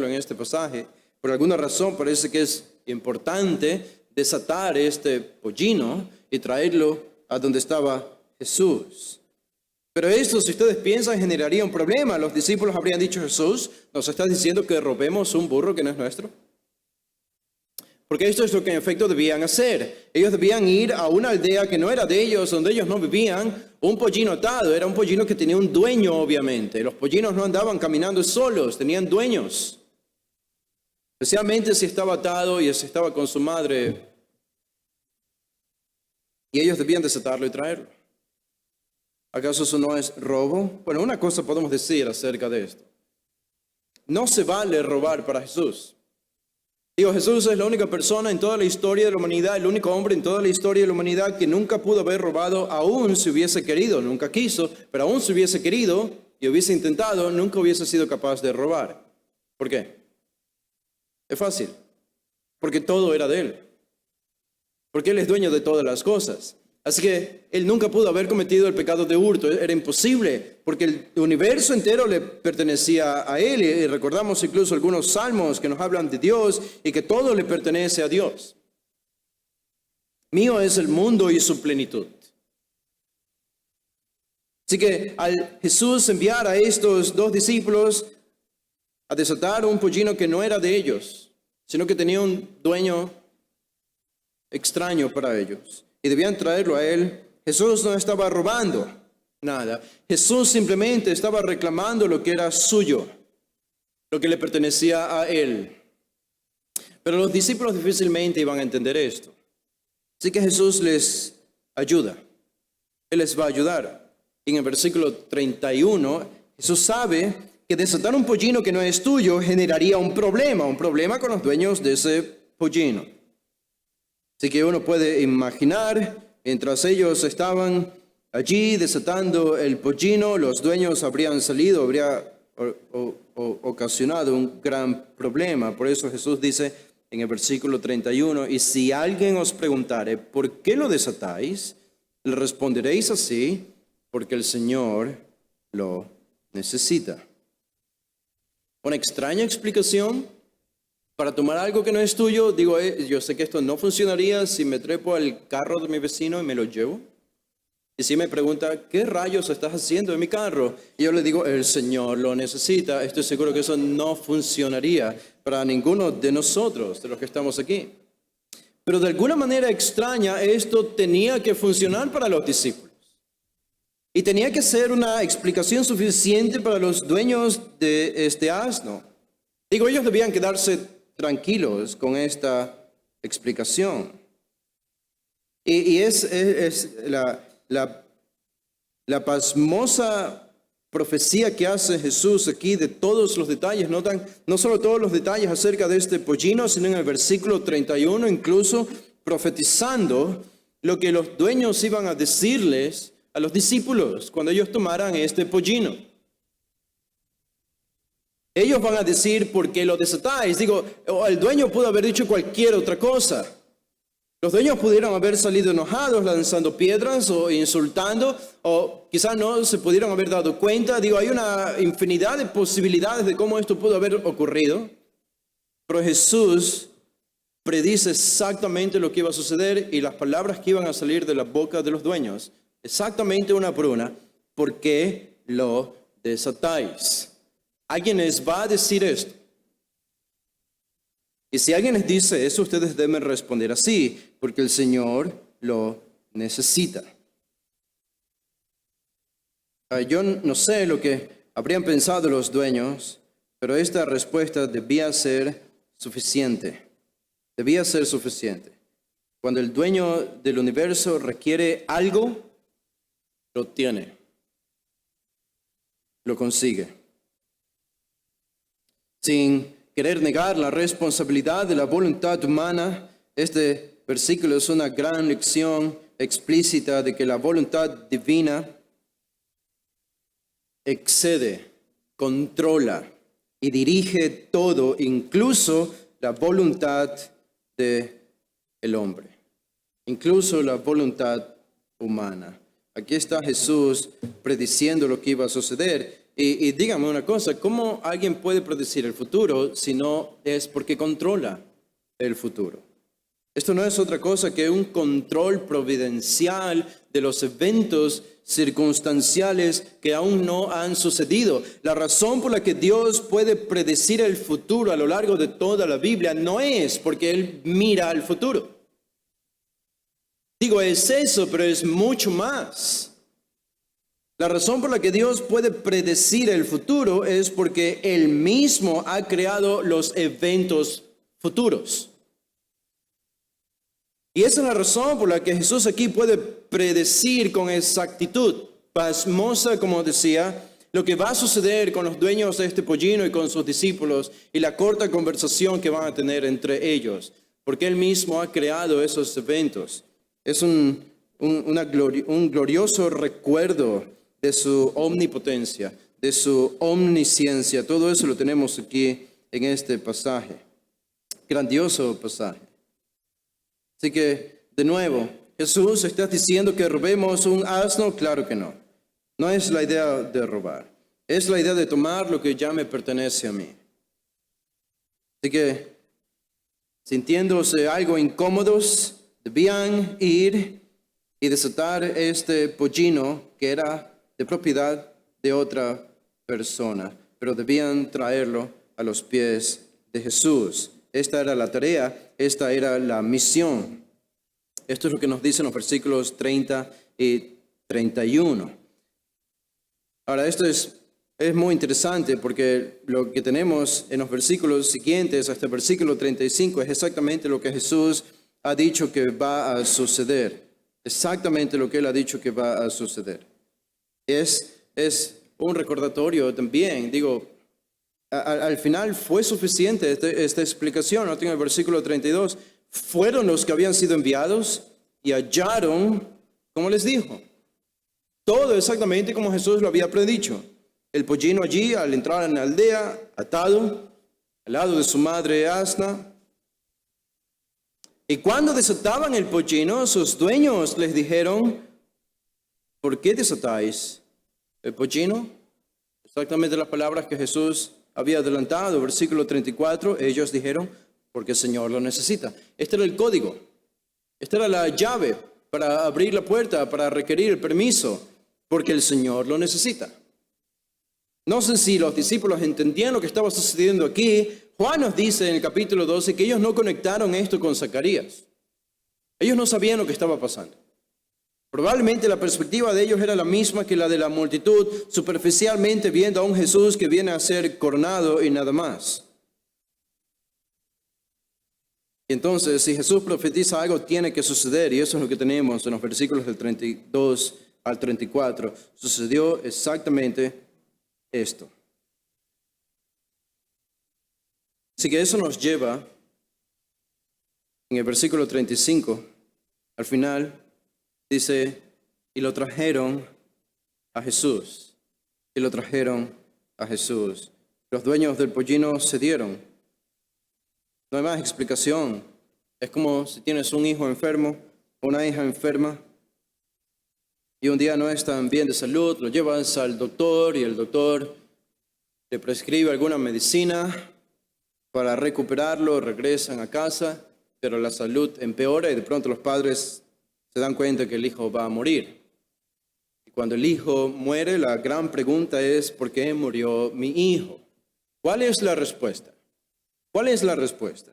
en este pasaje. Por alguna razón parece que es importante desatar este pollino y traerlo a donde estaba Jesús. Pero esto, si ustedes piensan, generaría un problema. Los discípulos habrían dicho: Jesús, ¿nos estás diciendo que robemos un burro que no es nuestro? Porque esto es lo que en efecto debían hacer. Ellos debían ir a una aldea que no era de ellos, donde ellos no vivían. Un pollino atado, era un pollino que tenía un dueño, obviamente. Los pollinos no andaban caminando solos, tenían dueños. Especialmente si estaba atado y si estaba con su madre. Y ellos debían desatarlo y traerlo. ¿Acaso eso no es robo? Bueno, una cosa podemos decir acerca de esto. No se vale robar para Jesús. Jesús es la única persona en toda la historia de la humanidad, el único hombre en toda la historia de la humanidad que nunca pudo haber robado, aún si hubiese querido. Nunca quiso, pero aún si hubiese querido y hubiese intentado, nunca hubiese sido capaz de robar. ¿Por qué? Es fácil. Porque todo era de Él. Porque Él es dueño de todas las cosas. Así que él nunca pudo haber cometido el pecado de hurto, era imposible, porque el universo entero le pertenecía a él. Y recordamos incluso algunos salmos que nos hablan de Dios y que todo le pertenece a Dios. Mío es el mundo y su plenitud. Así que al Jesús enviar a estos dos discípulos a desatar un pollino que no era de ellos, sino que tenía un dueño extraño para ellos, y debían traerlo a él, Jesús no estaba robando nada. Jesús simplemente estaba reclamando lo que era suyo, lo que le pertenecía a él. Pero los discípulos difícilmente iban a entender esto. Así que Jesús les ayuda. Él les va a ayudar. Y en el versículo 31, Jesús sabe que desatar un pollino que no es tuyo generaría un problema con los dueños de ese pollino. Así que uno puede imaginar, mientras ellos estaban allí desatando el pollino, los dueños habrían salido, habría ocasionado un gran problema. Por eso Jesús dice en el versículo 31, y si alguien os preguntare, ¿por qué lo desatáis? Le responderéis así, porque el Señor lo necesita. Una extraña explicación para tomar algo que no es tuyo. Digo, yo sé que esto no funcionaría si me trepo al carro de mi vecino y me lo llevo. Y si me pregunta, ¿qué rayos estás haciendo en mi carro? Y yo le digo, el Señor lo necesita. Estoy seguro que eso no funcionaría para ninguno de nosotros, de los que estamos aquí. Pero de alguna manera extraña, esto tenía que funcionar para los discípulos. Y tenía que ser una explicación suficiente para los dueños de este asno. Digo, ellos debían quedarse tranquilos con esta explicación. Y es la pasmosa profecía que hace Jesús aquí de todos los detalles. Notan, no solo todos los detalles acerca de este pollino, sino en el versículo 31, incluso profetizando lo que los dueños iban a decirles a los discípulos cuando ellos tomaran este pollino. Ellos van a decir, ¿por qué lo desatáis? Digo, el dueño pudo haber dicho cualquier otra cosa. Los dueños pudieron haber salido enojados, lanzando piedras o insultando, o quizás no se pudieron haber dado cuenta. Digo, hay una infinidad de posibilidades de cómo esto pudo haber ocurrido. Pero Jesús predice exactamente lo que iba a suceder y las palabras que iban a salir de la boca de los dueños. Exactamente una por una. ¿Por qué lo desatáis? Alguien les va a decir esto. Y si alguien les dice eso, ustedes deben responder así, porque el Señor lo necesita. Yo no sé lo que habrían pensado los dueños, pero esta respuesta debía ser suficiente. Debía ser suficiente. Cuando el dueño del universo requiere algo, lo tiene. Lo consigue. Sin querer negar la responsabilidad de la voluntad humana, este versículo es una gran lección explícita de que la voluntad divina excede, controla y dirige todo, incluso la voluntad del hombre, incluso la voluntad humana. Aquí está Jesús prediciendo lo que iba a suceder. Y dígame una cosa, ¿cómo alguien puede predecir el futuro si no es porque controla el futuro? Esto no es otra cosa que un control providencial de los eventos circunstanciales que aún no han sucedido. La razón por la que Dios puede predecir el futuro a lo largo de toda la Biblia no es porque Él mira al futuro. Digo, es eso, pero es mucho más. La razón por la que Dios puede predecir el futuro es porque Él mismo ha creado los eventos futuros. Y esa es la razón por la que Jesús aquí puede predecir con exactitud, pasmosa, como decía, lo que va a suceder con los dueños de este pollino y con sus discípulos y la corta conversación que van a tener entre ellos, porque Él mismo ha creado esos eventos. Es un glorioso recuerdo de su omnipotencia, de su omnisciencia. Todo eso lo tenemos aquí en este pasaje. Grandioso pasaje. Así que, de nuevo, Jesús, ¿estás diciendo que robemos un asno? Claro que no. No es la idea de robar. Es la idea de tomar lo que ya me pertenece a mí. Así que, sintiéndose algo incómodos, debían ir y desatar este pollino que era de propiedad de otra persona, pero debían traerlo a los pies de Jesús. Esta era la tarea, esta era la misión. Esto es lo que nos dicen los versículos 30 y 31. Ahora, esto es muy interesante porque lo que tenemos en los versículos siguientes, hasta el versículo 35, es exactamente lo que Jesús ha dicho que va a suceder. Exactamente lo que Él ha dicho que va a suceder. Es un recordatorio también. Digo, al final fue suficiente esta explicación. ¿No? En el versículo 32, fueron los que habían sido enviados y hallaron, como les dijo, todo exactamente como Jesús lo había predicho. El pollino allí, al entrar en la aldea, atado, al lado de su madre asna. Y cuando desataban el pollino, sus dueños les dijeron, ¿por qué desatáis el pollino? Exactamente las palabras que Jesús había adelantado. Versículo 34, ellos dijeron, porque el Señor lo necesita. Este era el código. Esta era la llave para abrir la puerta, para requerir el permiso, porque el Señor lo necesita. No sé si los discípulos entendían lo que estaba sucediendo aquí. Juan nos dice en el capítulo 12 que ellos no conectaron esto con Zacarías. Ellos no sabían lo que estaba pasando. Probablemente la perspectiva de ellos era la misma que la de la multitud, superficialmente viendo a un Jesús que viene a ser coronado y nada más. Y entonces, si Jesús profetiza algo, tiene que suceder, y eso es lo que tenemos en los versículos del 32 al 34. Sucedió exactamente esto. Así que eso nos lleva, en el versículo 35, al final, dice, y lo trajeron a Jesús. Y lo trajeron a Jesús. Los dueños del pollino cedieron. No hay más explicación. Es como si tienes un hijo enfermo, una hija enferma, y un día no están bien de salud, lo llevas al doctor y el doctor le prescribe alguna medicina para recuperarlo, regresan a casa, pero la salud empeora y de pronto los padres se dan cuenta que el hijo va a morir. Y cuando el hijo muere, la gran pregunta es, ¿por qué murió mi hijo? ¿Cuál es la respuesta? ¿Cuál es la respuesta?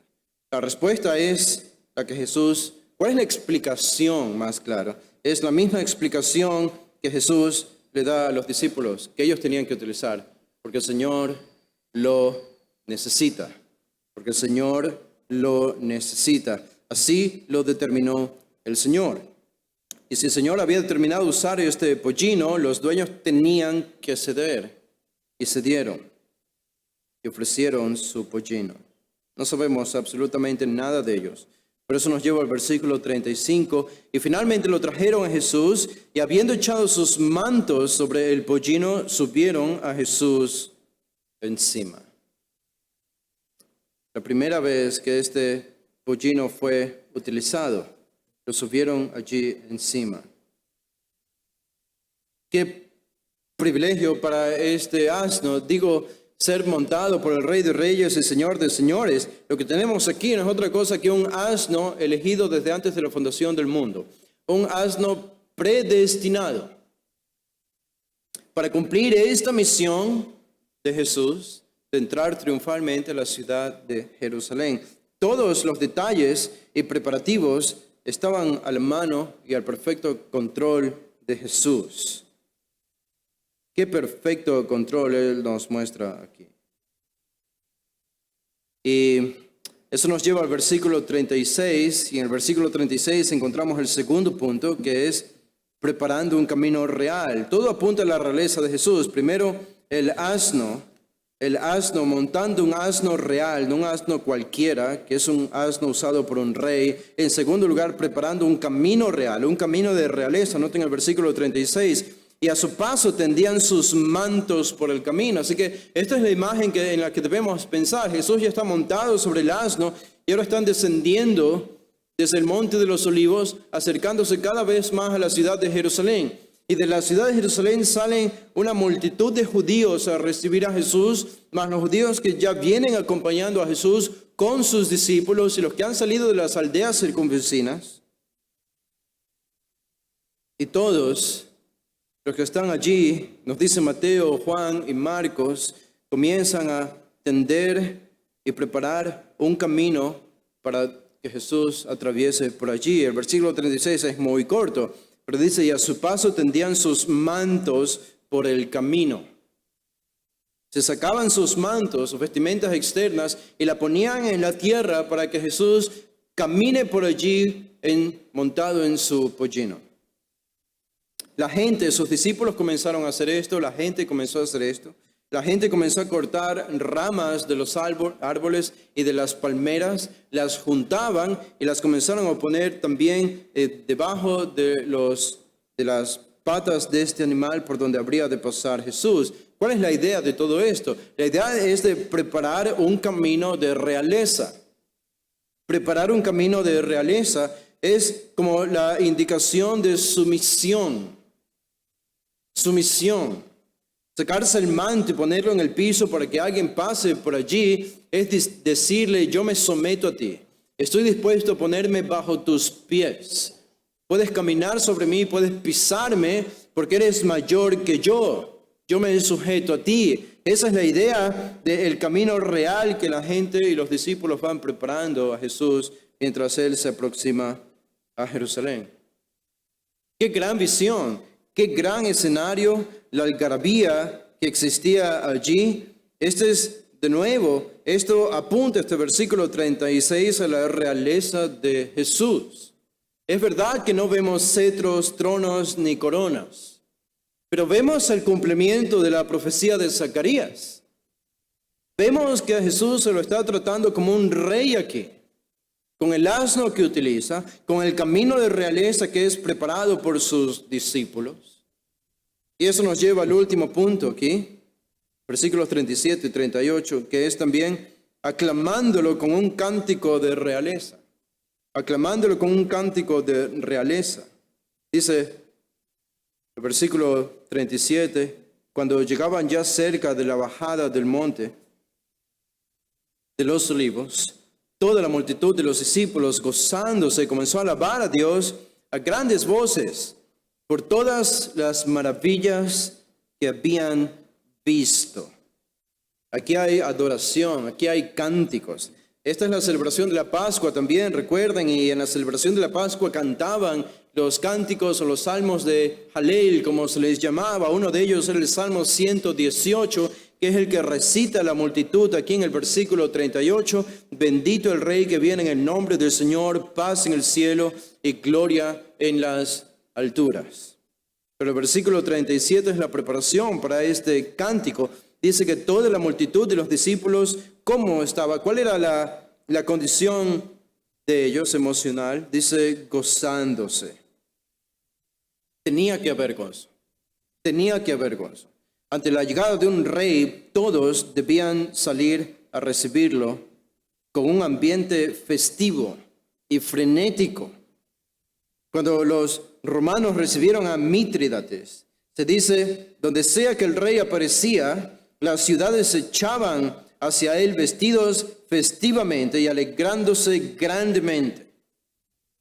La respuesta es la que Jesús, ¿cuál es la explicación más clara? Es la misma explicación que Jesús le da a los discípulos, que ellos tenían que utilizar, porque el Señor lo necesita, porque el Señor lo necesita. Así lo determinó el Señor. Y si el Señor había determinado usar este pollino, los dueños tenían que ceder, y cedieron, y ofrecieron su pollino. No sabemos absolutamente nada de ellos. Por eso nos lleva al versículo 35. Y finalmente lo trajeron a Jesús, y habiendo echado sus mantos sobre el pollino, subieron a Jesús encima. La primera vez que este pollino fue utilizado, lo subieron allí encima. Qué privilegio para este asno, digo, ser montado por el Rey de Reyes y Señor de Señores. Lo que tenemos aquí no es otra cosa que un asno elegido desde antes de la fundación del mundo. Un asno predestinado para cumplir esta misión de Jesús, de entrar triunfalmente a la ciudad de Jerusalén. Todos los detalles y preparativos estaban a la mano y al perfecto control de Jesús. Qué perfecto control Él nos muestra aquí. Y eso nos lleva al versículo 36, y en el versículo 36 encontramos el segundo punto, que es preparando un camino real. Todo apunta a la realeza de Jesús. Primero, el asno montando un asno real, no un asno cualquiera, que es un asno usado por un rey. En segundo lugar, preparando un camino real, un camino de realeza. Noten el versículo 36. Y a su paso tendían sus mantos por el camino. Así que esta es la imagen en la que debemos pensar. Jesús ya está montado sobre el asno y ahora están descendiendo desde el Monte de los Olivos, acercándose cada vez más a la ciudad de Jerusalén. Y de la ciudad de Jerusalén salen una multitud de judíos a recibir a Jesús, más los judíos que ya vienen acompañando a Jesús con sus discípulos y los que han salido de las aldeas circunvecinas. Y todos los que están allí, nos dice Mateo, Juan y Marcos, comienzan a tender y preparar un camino para que Jesús atraviese por allí. El versículo 36 es muy corto, pero dice, y a su paso tendían sus mantos por el camino. Se sacaban sus mantos, sus vestimentas externas, y la ponían en la tierra para que Jesús camine por allí montado en su pollino. La gente, sus discípulos comenzaron a hacer esto, la gente comenzó a hacer esto. La gente comenzó a cortar ramas de los árboles y de las palmeras, las juntaban y las comenzaron a poner también debajo de las patas de este animal por donde habría de pasar Jesús. ¿Cuál es la idea de todo esto? La idea es de preparar un camino de realeza. Preparar un camino de realeza es como la indicación de sumisión. Sumisión. Sacarse el manto y ponerlo en el piso para que alguien pase por allí es decirle, yo me someto a ti. Estoy dispuesto a ponerme bajo tus pies. Puedes caminar sobre mí, puedes pisarme porque eres mayor que yo. Yo me sujeto a ti. Esa es la idea del camino real que la gente y los discípulos van preparando a Jesús mientras Él se aproxima a Jerusalén. ¡Qué gran visión! ¡Qué gran escenario! La algarabía que existía allí. De nuevo, esto apunta, este versículo 36, a la realeza de Jesús. Es verdad que no vemos cetros, tronos ni coronas, pero vemos el cumplimiento de la profecía de Zacarías. Vemos que a Jesús se lo está tratando como un rey aquí, con el asno que utiliza, con el camino de realeza que es preparado por sus discípulos. Y eso nos lleva al último punto aquí, versículos 37 y 38, que es también aclamándolo con un cántico de realeza. Aclamándolo con un cántico de realeza. Dice el versículo 37, cuando llegaban ya cerca de la bajada del monte de los olivos, toda la multitud de los discípulos, gozándose, comenzó a alabar a Dios a grandes voces por todas las maravillas que habían visto. Aquí hay adoración, aquí hay cánticos. Esta es la celebración de la Pascua también, recuerden, y en la celebración de la Pascua cantaban los cánticos o los salmos de Halel, como se les llamaba. Uno de ellos era el Salmo 118, que es el que recita la multitud aquí en el versículo 38. Bendito el Rey que viene en el nombre del Señor, paz en el cielo y gloria en las alturas. Pero el versículo 37 es la preparación para este cántico. Dice que toda la multitud de los discípulos, ¿cómo estaba? ¿Cuál era la condición de ellos emocional? Dice, gozándose. Tenía que haber gozo. Tenía que haber gozo. Ante la llegada de un rey, todos debían salir a recibirlo con un ambiente festivo y frenético. Cuando los romanos recibieron a Mitrídates, se dice, donde sea que el rey aparecía, las ciudades se echaban hacia él vestidos festivamente y alegrándose grandemente.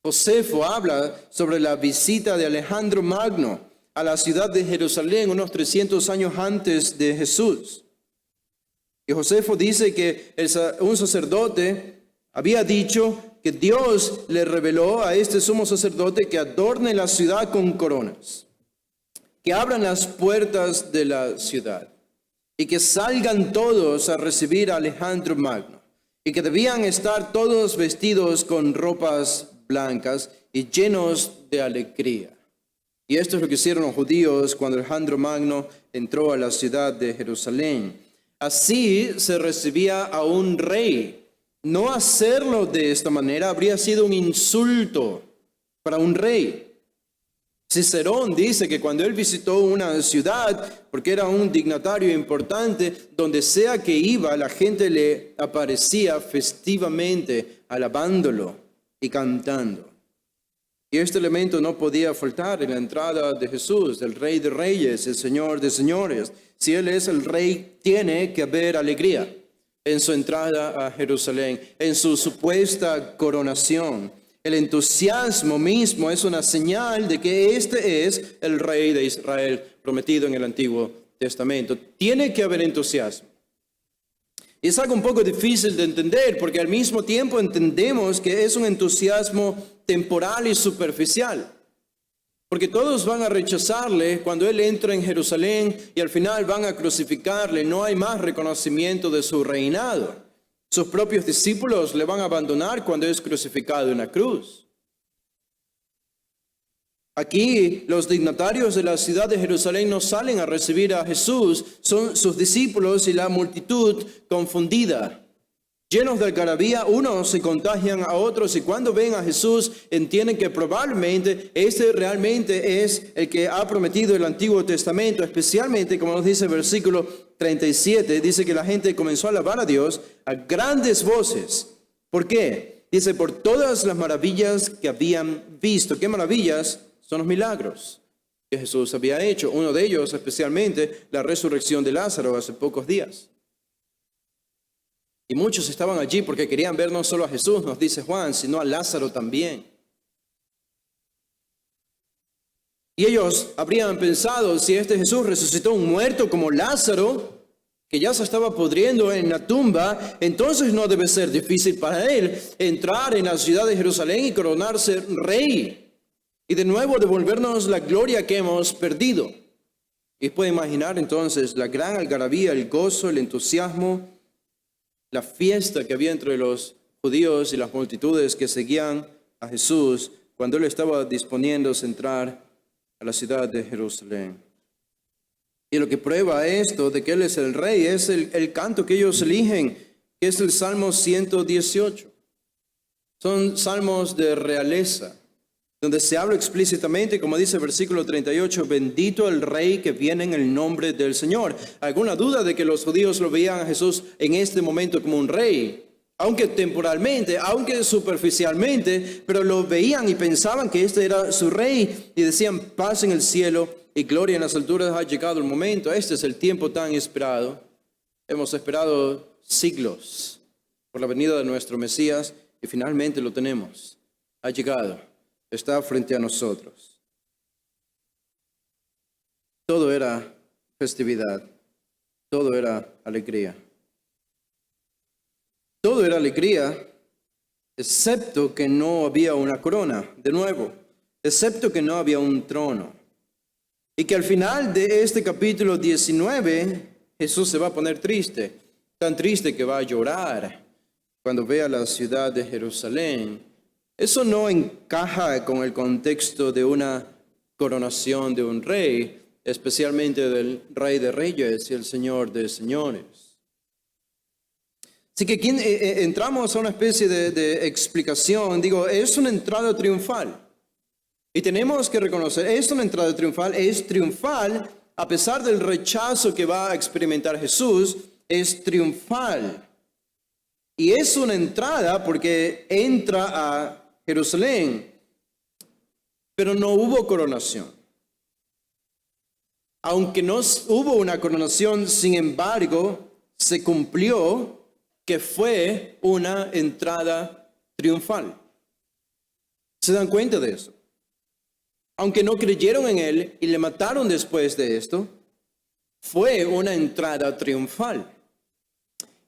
Josefo habla sobre la visita de Alejandro Magno a la ciudad de Jerusalén unos 300 años antes de Jesús. Y Josefo dice que un sacerdote había dicho que Dios le reveló a este sumo sacerdote que adorne la ciudad con coronas, que abran las puertas de la ciudad y que salgan todos a recibir a Alejandro Magno y que debían estar todos vestidos con ropas blancas y llenos de alegría. Y esto es lo que hicieron los judíos cuando Alejandro Magno entró a la ciudad de Jerusalén. Así se recibía a un rey. No hacerlo de esta manera habría sido un insulto para un rey. Cicerón dice que cuando él visitó una ciudad, porque era un dignatario importante, donde sea que iba, la gente le aparecía festivamente alabándolo y cantando. Y este elemento no podía faltar en la entrada de Jesús, el Rey de Reyes, el Señor de Señores. Si Él es el Rey, tiene que haber alegría en su entrada a Jerusalén, en su supuesta coronación. El entusiasmo mismo es una señal de que este es el Rey de Israel prometido en el Antiguo Testamento. Tiene que haber entusiasmo. Y es algo un poco difícil de entender porque al mismo tiempo entendemos que es un entusiasmo temporal y superficial. Porque todos van a rechazarle cuando Él entra en Jerusalén y al final van a crucificarle. No hay más reconocimiento de su reinado. Sus propios discípulos le van a abandonar cuando es crucificado en la cruz. Aquí los dignatarios de la ciudad de Jerusalén no salen a recibir a Jesús, son sus discípulos y la multitud confundida. Llenos de algarabía, unos se contagian a otros y cuando ven a Jesús entienden que probablemente este realmente es el que ha prometido el Antiguo Testamento, especialmente como nos dice el versículo 37, dice que la gente comenzó a alabar a Dios a grandes voces. ¿Por qué? Dice, por todas las maravillas que habían visto. ¿Qué maravillas? Son los milagros que Jesús había hecho. Uno de ellos, especialmente, la resurrección de Lázaro hace pocos días. Y muchos estaban allí porque querían ver no solo a Jesús, nos dice Juan, sino a Lázaro también. Y ellos habrían pensado, si este Jesús resucitó un muerto como Lázaro, que ya se estaba pudriendo en la tumba, entonces no debe ser difícil para él entrar en la ciudad de Jerusalén y coronarse rey. Y de nuevo devolvernos la gloria que hemos perdido. Y puede imaginar entonces la gran algarabía, el gozo, el entusiasmo, la fiesta que había entre los judíos y las multitudes que seguían a Jesús cuando Él estaba disponiéndose a entrar a la ciudad de Jerusalén. Y lo que prueba esto de que Él es el Rey es el canto que ellos eligen, que es el Salmo 118. Son salmos de realeza, donde se habla explícitamente, como dice el versículo 38, bendito el Rey que viene en el nombre del Señor. ¿Alguna duda de que los judíos lo veían a Jesús en este momento como un rey? Aunque temporalmente, aunque superficialmente, pero lo veían y pensaban que este era su rey. Y decían, paz en el cielo y gloria en las alturas, ha llegado el momento. Este es el tiempo tan esperado. Hemos esperado siglos por la venida de nuestro Mesías y finalmente lo tenemos. Ha llegado. Está frente a nosotros. Todo era festividad, todo era alegría. Todo era alegría, excepto que no había una corona, de nuevo, excepto que no había un trono. Y que al final de este capítulo 19, Jesús se va a poner triste, tan triste que va a llorar cuando vea la ciudad de Jerusalén. Eso no encaja con el contexto de una coronación de un rey, especialmente del Rey de Reyes y el Señor de Señores. Así que aquí entramos a una especie de explicación. Digo, es una entrada triunfal. Y tenemos que reconocer, es una entrada triunfal, es triunfal a pesar del rechazo que va a experimentar Jesús, es triunfal. Y es una entrada porque entra a Jerusalén, pero no hubo coronación. Aunque no hubo una coronación, sin embargo, se cumplió que fue una entrada triunfal. ¿Se dan cuenta de eso? Aunque no creyeron en Él y le mataron después de esto, fue una entrada triunfal.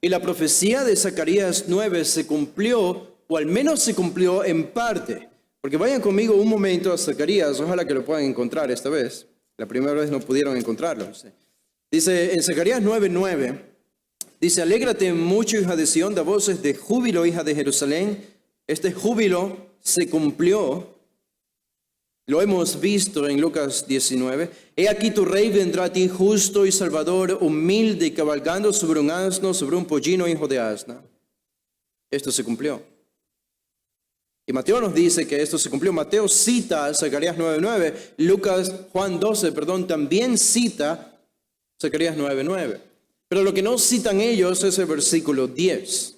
Y la profecía de Zacarías 9 se cumplió, o al menos se cumplió en parte. Porque vayan conmigo un momento a Zacarías, ojalá que lo puedan encontrar esta vez. La primera vez no pudieron encontrarlo. Dice en Zacarías 9:9, dice, alégrate mucho, hija de Sión, da voces de júbilo, hija de Jerusalén. Este júbilo se cumplió. Lo hemos visto en Lucas 19. He aquí tu rey vendrá a ti justo y salvador, humilde, cabalgando sobre un asno, sobre un pollino, hijo de asna. Esto se cumplió. Y Mateo nos dice que esto se cumplió. Mateo cita Zacarías 9:9. Juan 12, también cita Zacarías 9:9. Pero lo que no citan ellos es el versículo 10.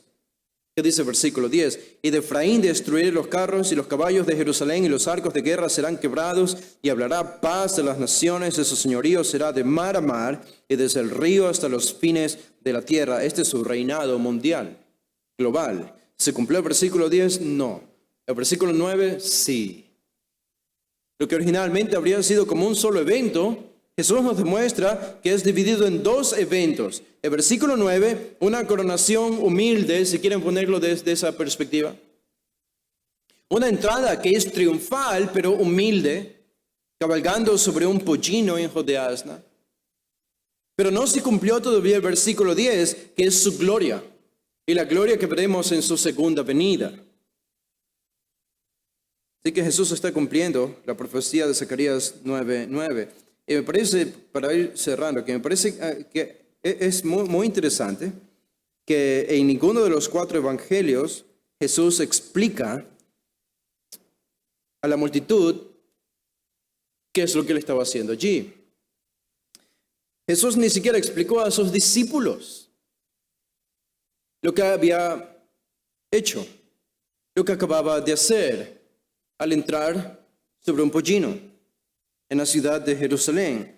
¿Qué dice el versículo 10? Y de Efraín destruiré los carros y los caballos de Jerusalén, y los arcos de guerra serán quebrados, y hablará paz de las naciones, de su señorío será de mar a mar, y desde el río hasta los fines de la tierra. Este es su reinado mundial, global. ¿Se cumplió el versículo 10? No. El versículo 9, sí. Lo que originalmente habría sido como un solo evento, Jesús nos demuestra que es dividido en dos eventos. El versículo 9, una coronación humilde, si quieren ponerlo desde esa perspectiva. Una entrada que es triunfal, pero humilde, cabalgando sobre un pollino hijo de asna. Pero no se cumplió todavía el versículo 10, que es su gloria, y la gloria que veremos en su segunda venida. Así que Jesús está cumpliendo la profecía de Zacarías 9:9. Y me parece, para ir cerrando, que me parece que es muy interesante que en ninguno de los 4 evangelios Jesús explica a la multitud qué es lo que él estaba haciendo allí. Jesús ni siquiera explicó a sus discípulos lo que había hecho, lo que acababa de hacer al entrar sobre un pollino en la ciudad de Jerusalén.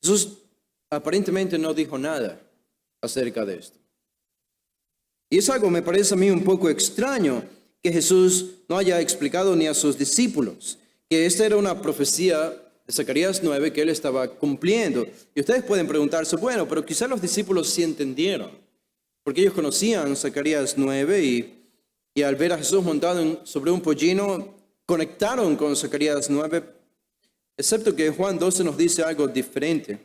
Jesús aparentemente no dijo nada acerca de esto. Y es algo, me parece a mí un poco extraño, que Jesús no haya explicado ni a sus discípulos que esta era una profecía de Zacarías 9 que él estaba cumpliendo. Y ustedes pueden preguntarse, bueno, pero quizás los discípulos sí entendieron, porque ellos conocían Zacarías 9 y al ver a Jesús montado sobre un pollino, conectaron con Zacarías 9, excepto que Juan 12 nos dice algo diferente.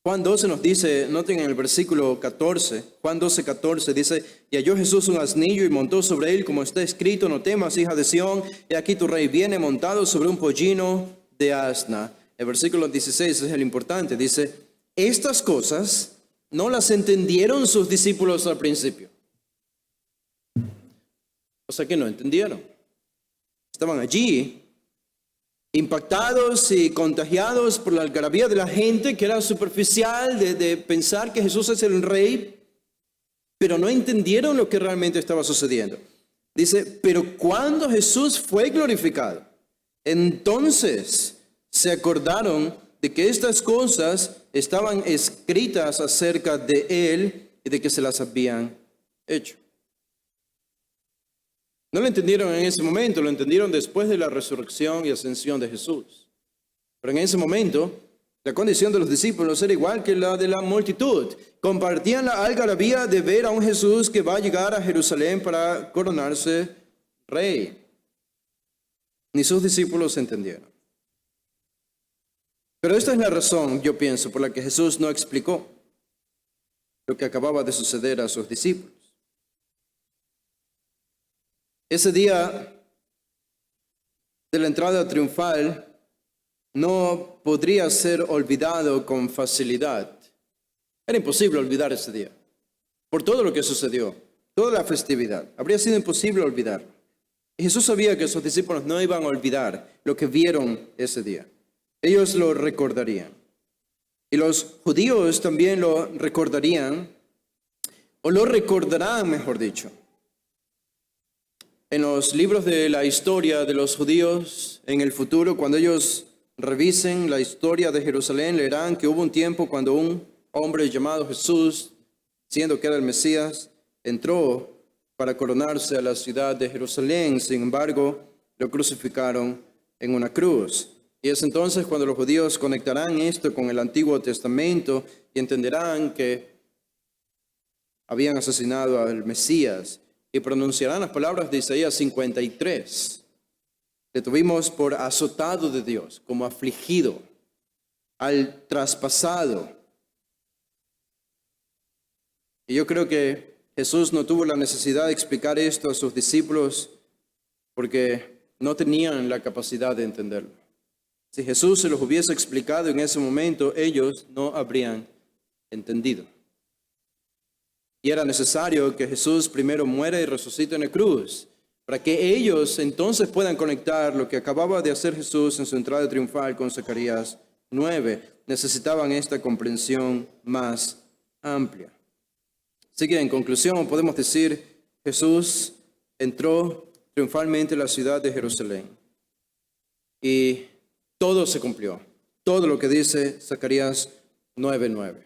Juan 12 nos dice, noten en el versículo 14, Juan 12:14 dice, y halló Jesús un asnillo y montó sobre él, como está escrito, no temas, hija de Sión, y aquí tu rey viene montado sobre un pollino de asna. El versículo 16 es el importante, dice, estas cosas no las entendieron sus discípulos al principio. O sea que no entendieron. Estaban allí, impactados y contagiados por la algarabía de la gente, que era superficial de pensar que Jesús es el rey, pero no entendieron lo que realmente estaba sucediendo. Dice, pero cuando Jesús fue glorificado, entonces se acordaron de que estas cosas estaban escritas acerca de él y de que se las habían hecho. No lo entendieron en ese momento, lo entendieron después de la resurrección y ascensión de Jesús. Pero en ese momento, la condición de los discípulos era igual que la de la multitud. Compartían la algarabía de ver a un Jesús que va a llegar a Jerusalén para coronarse rey. Ni sus discípulos entendieron. Pero esta es la razón, yo pienso, por la que Jesús no explicó lo que acababa de suceder a sus discípulos. Ese día de la entrada triunfal no podría ser olvidado con facilidad. Era imposible olvidar ese día, por todo lo que sucedió, toda la festividad. Habría sido imposible olvidarlo. Y Jesús sabía que sus discípulos no iban a olvidar lo que vieron ese día. Ellos lo recordarían. Y los judíos también lo recordarían, o lo recordarán, mejor dicho. En los libros de la historia de los judíos en el futuro, cuando ellos revisen la historia de Jerusalén, leerán que hubo un tiempo cuando un hombre llamado Jesús, siendo que era el Mesías, entró para coronarse a la ciudad de Jerusalén. Sin embargo, lo crucificaron en una cruz. Y es entonces cuando los judíos conectarán esto con el Antiguo Testamento y entenderán que habían asesinado al Mesías. Y pronunciarán las palabras de Isaías 53. Le tuvimos por azotado de Dios, como afligido, al traspasado. Y yo creo que Jesús no tuvo la necesidad de explicar esto a sus discípulos porque no tenían la capacidad de entenderlo. Si Jesús se los hubiese explicado en ese momento, ellos no habrían entendido. Y era necesario que Jesús primero muera y resucite en la cruz, para que ellos entonces puedan conectar lo que acababa de hacer Jesús en su entrada triunfal con Zacarías 9. Necesitaban esta comprensión más amplia. Así que en conclusión podemos decir Jesús entró triunfalmente en la ciudad de Jerusalén y todo se cumplió. Todo lo que dice Zacarías 9:9.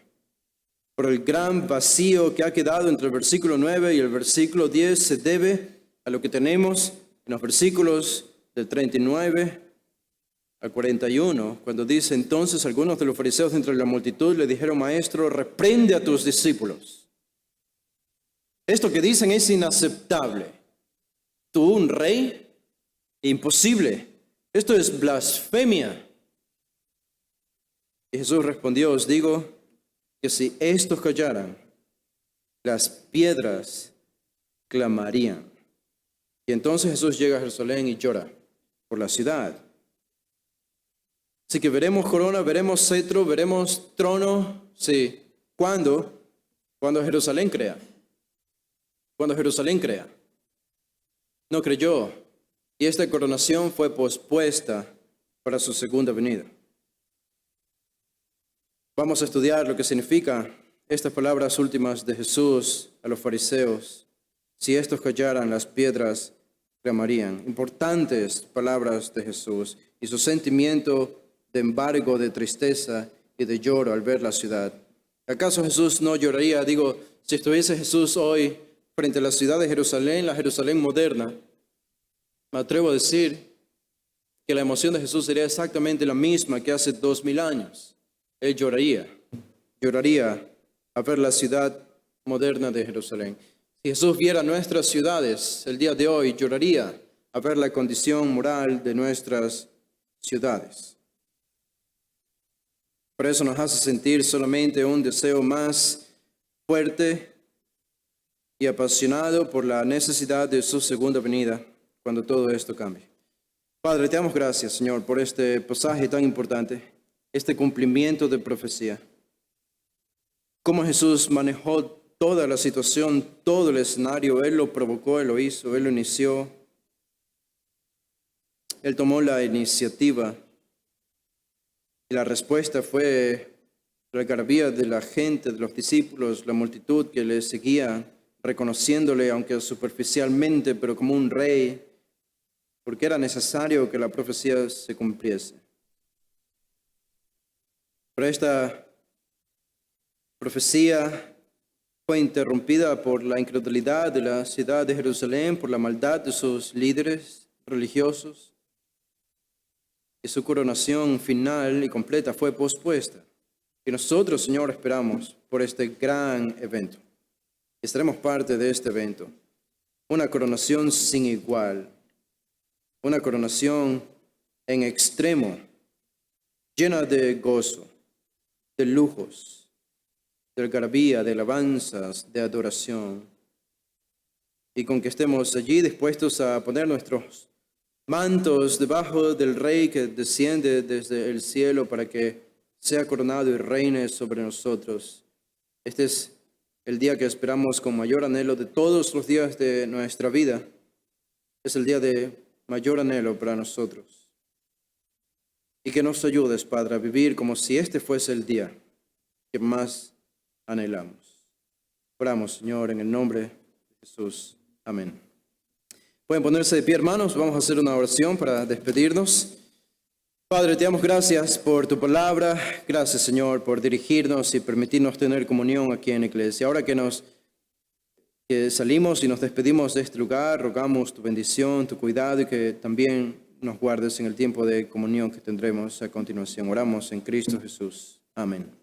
Por el gran vacío que ha quedado entre el versículo 9 y el versículo 10 se debe a lo que tenemos en los versículos del 39 al 41, cuando dice: entonces algunos de los fariseos entre la multitud le dijeron: Maestro, reprende a tus discípulos. Esto que dicen es inaceptable. ¿Tú, un rey? Imposible. Esto es blasfemia. Y Jesús respondió: os digo que si estos callaran, las piedras clamarían. Y entonces Jesús llega a Jerusalén y llora por la ciudad. Así que veremos corona, veremos cetro, veremos trono. Sí. ¿Cuándo? Cuando Jerusalén crea. Cuando Jerusalén crea. No creyó. Y esta coronación fue pospuesta para su segunda venida. Vamos a estudiar lo que significa estas palabras últimas de Jesús a los fariseos. Si estos callaran, las piedras clamarían. Importantes palabras de Jesús y su sentimiento de embargo, de tristeza y de lloro al ver la ciudad. ¿Acaso Jesús no lloraría? Digo, si estuviese Jesús hoy frente a la ciudad de Jerusalén, la Jerusalén moderna, me atrevo a decir que la emoción de Jesús sería exactamente la misma que hace 2000 años. Él lloraría a ver la ciudad moderna de Jerusalén. Si Jesús viera nuestras ciudades el día de hoy, lloraría a ver la condición moral de nuestras ciudades. Por eso nos hace sentir solamente un deseo más fuerte y apasionado por la necesidad de su segunda venida, cuando todo esto cambie. Padre, te damos gracias, Señor, por este pasaje tan importante, este cumplimiento de profecía. Cómo Jesús manejó toda la situación, todo el escenario. Él lo provocó, Él lo hizo, Él lo inició. Él tomó la iniciativa. Y la respuesta fue la algarabía de la gente, de los discípulos, la multitud que le seguía, reconociéndole, aunque superficialmente, pero como un rey, porque era necesario que la profecía se cumpliese. Pero esta profecía fue interrumpida por la incredulidad de la ciudad de Jerusalén, por la maldad de sus líderes religiosos. Y su coronación final y completa fue pospuesta. Y nosotros, Señor, esperamos por este gran evento. Estaremos parte de este evento. Una coronación sin igual. Una coronación en extremo, llena de gozo, de lujos, de algarabía, de alabanzas, de adoración. Y con que estemos allí dispuestos a poner nuestros mantos debajo del Rey que desciende desde el cielo para que sea coronado y reine sobre nosotros. Este es el día que esperamos con mayor anhelo de todos los días de nuestra vida. Es el día de mayor anhelo para nosotros. Y que nos ayudes, Padre, a vivir como si este fuese el día que más anhelamos. Oramos, Señor, en el nombre de Jesús. Amén. Pueden ponerse de pie, hermanos. Vamos a hacer una oración para despedirnos. Padre, te damos gracias por tu palabra. Gracias, Señor, por dirigirnos y permitirnos tener comunión aquí en la iglesia. Ahora que salimos y nos despedimos de este lugar, rogamos tu bendición, tu cuidado y que también nos guardes en el tiempo de comunión que tendremos a continuación. Oramos en Cristo Jesús. Amén.